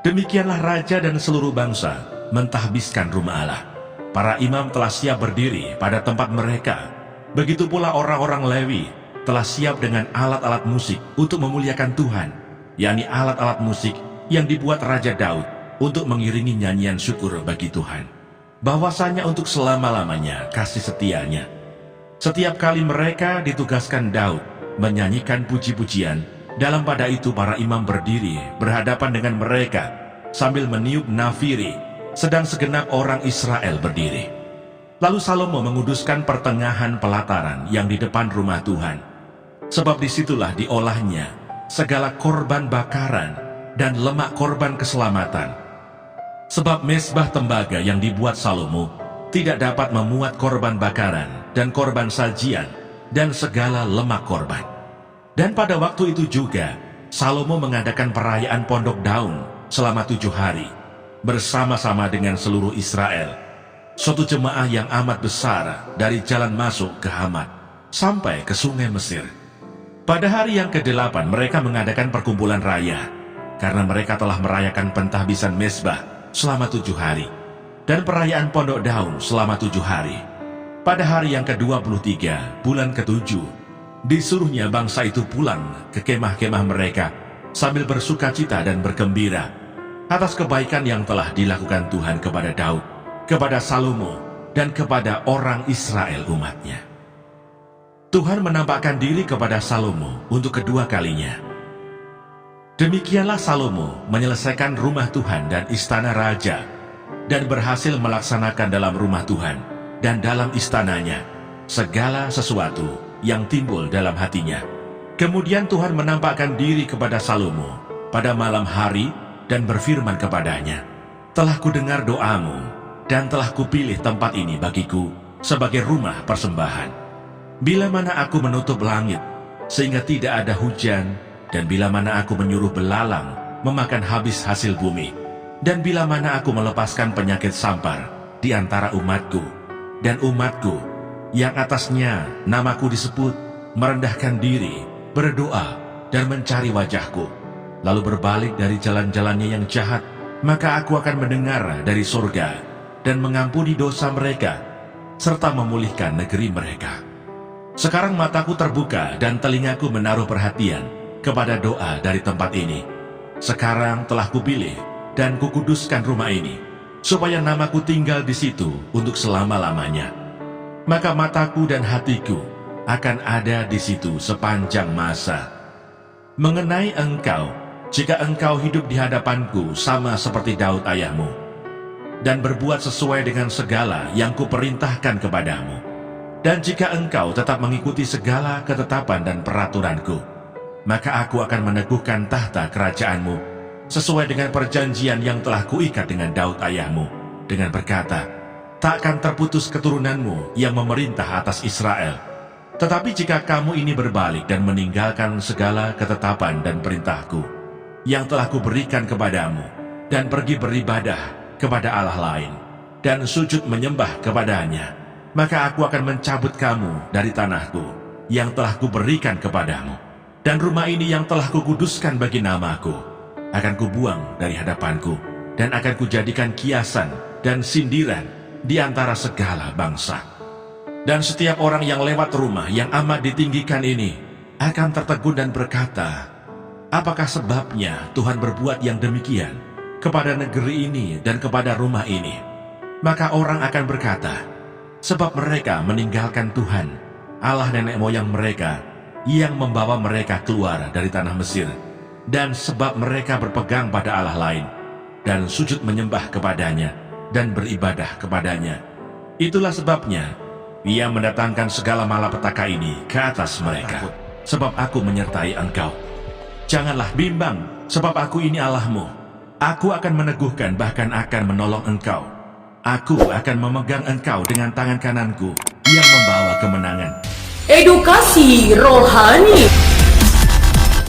Demikianlah raja dan seluruh bangsa mentahbiskan rumah Allah. Para imam telah siap berdiri pada tempat mereka. Begitu pula orang-orang Lewi telah siap dengan alat-alat musik untuk memuliakan Tuhan, yakni alat-alat musik yang dibuat Raja Daud untuk mengiringi nyanyian syukur bagi Tuhan, bahwasanya untuk selama-lamanya kasih setianya. Setiap kali mereka ditugaskan Daud menyanyikan puji-pujian, dalam pada itu para imam berdiri berhadapan dengan mereka sambil meniup nafiri, sedang segenap orang Israel berdiri. Lalu Salomo menguduskan pertengahan pelataran yang di depan rumah Tuhan. Sebab disitulah diolahnya segala korban bakaran dan lemak korban keselamatan. Sebab mezbah tembaga yang dibuat Salomo tidak dapat memuat korban bakaran dan korban sajian dan segala lemak korban. Dan pada waktu itu juga Salomo mengadakan perayaan Pondok Daun selama 7 hari bersama-sama dengan seluruh Israel, suatu jemaah yang amat besar dari jalan masuk ke Hamat sampai ke sungai Mesir. Pada hari yang ke-8 mereka mengadakan perkumpulan raya, karena mereka telah merayakan pentahbisan mezbah selama 7 hari, dan perayaan Pondok Daun selama 7 hari. Pada hari yang ke-23, bulan ke-7, disuruhnya bangsa itu pulang ke kemah-kemah mereka sambil bersuka cita dan bergembira atas kebaikan yang telah dilakukan Tuhan kepada Daud, kepada Salomo, dan kepada orang Israel umatnya. Tuhan menampakkan diri kepada Salomo untuk kedua kalinya. Demikianlah Salomo menyelesaikan rumah Tuhan dan istana raja, dan berhasil melaksanakan dalam rumah Tuhan dan dalam istananya segala sesuatu yang timbul dalam hatinya. Kemudian Tuhan menampakkan diri kepada Salomo pada malam hari dan berfirman kepadanya, "Telah kudengar doamu, dan telah kupilih tempat ini bagiku sebagai rumah persembahan. Bila mana aku menutup langit sehingga tidak ada hujan, dan bila mana aku menyuruh belalang memakan habis hasil bumi, dan bila mana aku melepaskan penyakit sampar di antara umatku, dan umatku yang atasnya namaku disebut merendahkan diri, berdoa, dan mencari wajahku, lalu berbalik dari jalan-jalannya yang jahat, maka aku akan mendengar dari surga dan mengampuni dosa mereka, serta memulihkan negeri mereka." Sekarang mataku terbuka dan telingaku menaruh perhatian kepada doa dari tempat ini. Sekarang telah kupilih dan kukuduskan rumah ini, supaya namaku tinggal di situ untuk selama-lamanya. Maka mataku dan hatiku akan ada di situ sepanjang masa. Mengenai engkau, jika engkau hidup di hadapanku sama seperti Daud ayahmu, dan berbuat sesuai dengan segala yang kuperintahkan kepadamu, dan jika engkau tetap mengikuti segala ketetapan dan peraturanku, maka aku akan meneguhkan tahta kerajaanmu sesuai dengan perjanjian yang telah kuikat dengan Daud ayahmu, dengan berkata, "Tak akan terputus keturunanmu yang memerintah atas Israel." Tetapi jika kamu ini berbalik dan meninggalkan segala ketetapan dan perintahku yang telah kuberikan kepadamu, dan pergi beribadah kepada Allah lain, dan sujud menyembah kepadanya, maka aku akan mencabut kamu dari tanahku yang telah kuberikan kepadamu, dan rumah ini yang telah kukuduskan bagi namaku akan kubuang dari hadapanku, dan akan kujadikan kiasan dan sindiran di antara segala bangsa. Dan setiap orang yang lewat rumah yang amat ditinggikan ini akan tertegun dan berkata, "Apakah sebabnya Tuhan berbuat yang demikian kepada negeri ini dan kepada rumah ini?" Maka orang akan berkata, "Sebab mereka meninggalkan Tuhan, Allah nenek moyang mereka, yang membawa mereka keluar dari tanah Mesir, dan sebab mereka berpegang pada Allah lain, dan sujud menyembah kepadanya, dan beribadah kepadanya. Itulah sebabnya Ia mendatangkan segala malapetaka ini ke atas mereka. Sebab aku menyertai engkau. Janganlah bimbang, sebab aku ini Allahmu. Aku akan meneguhkan, bahkan akan menolong engkau. Aku akan memegang engkau dengan tangan kananku yang membawa kemenangan." Edukasi rohani.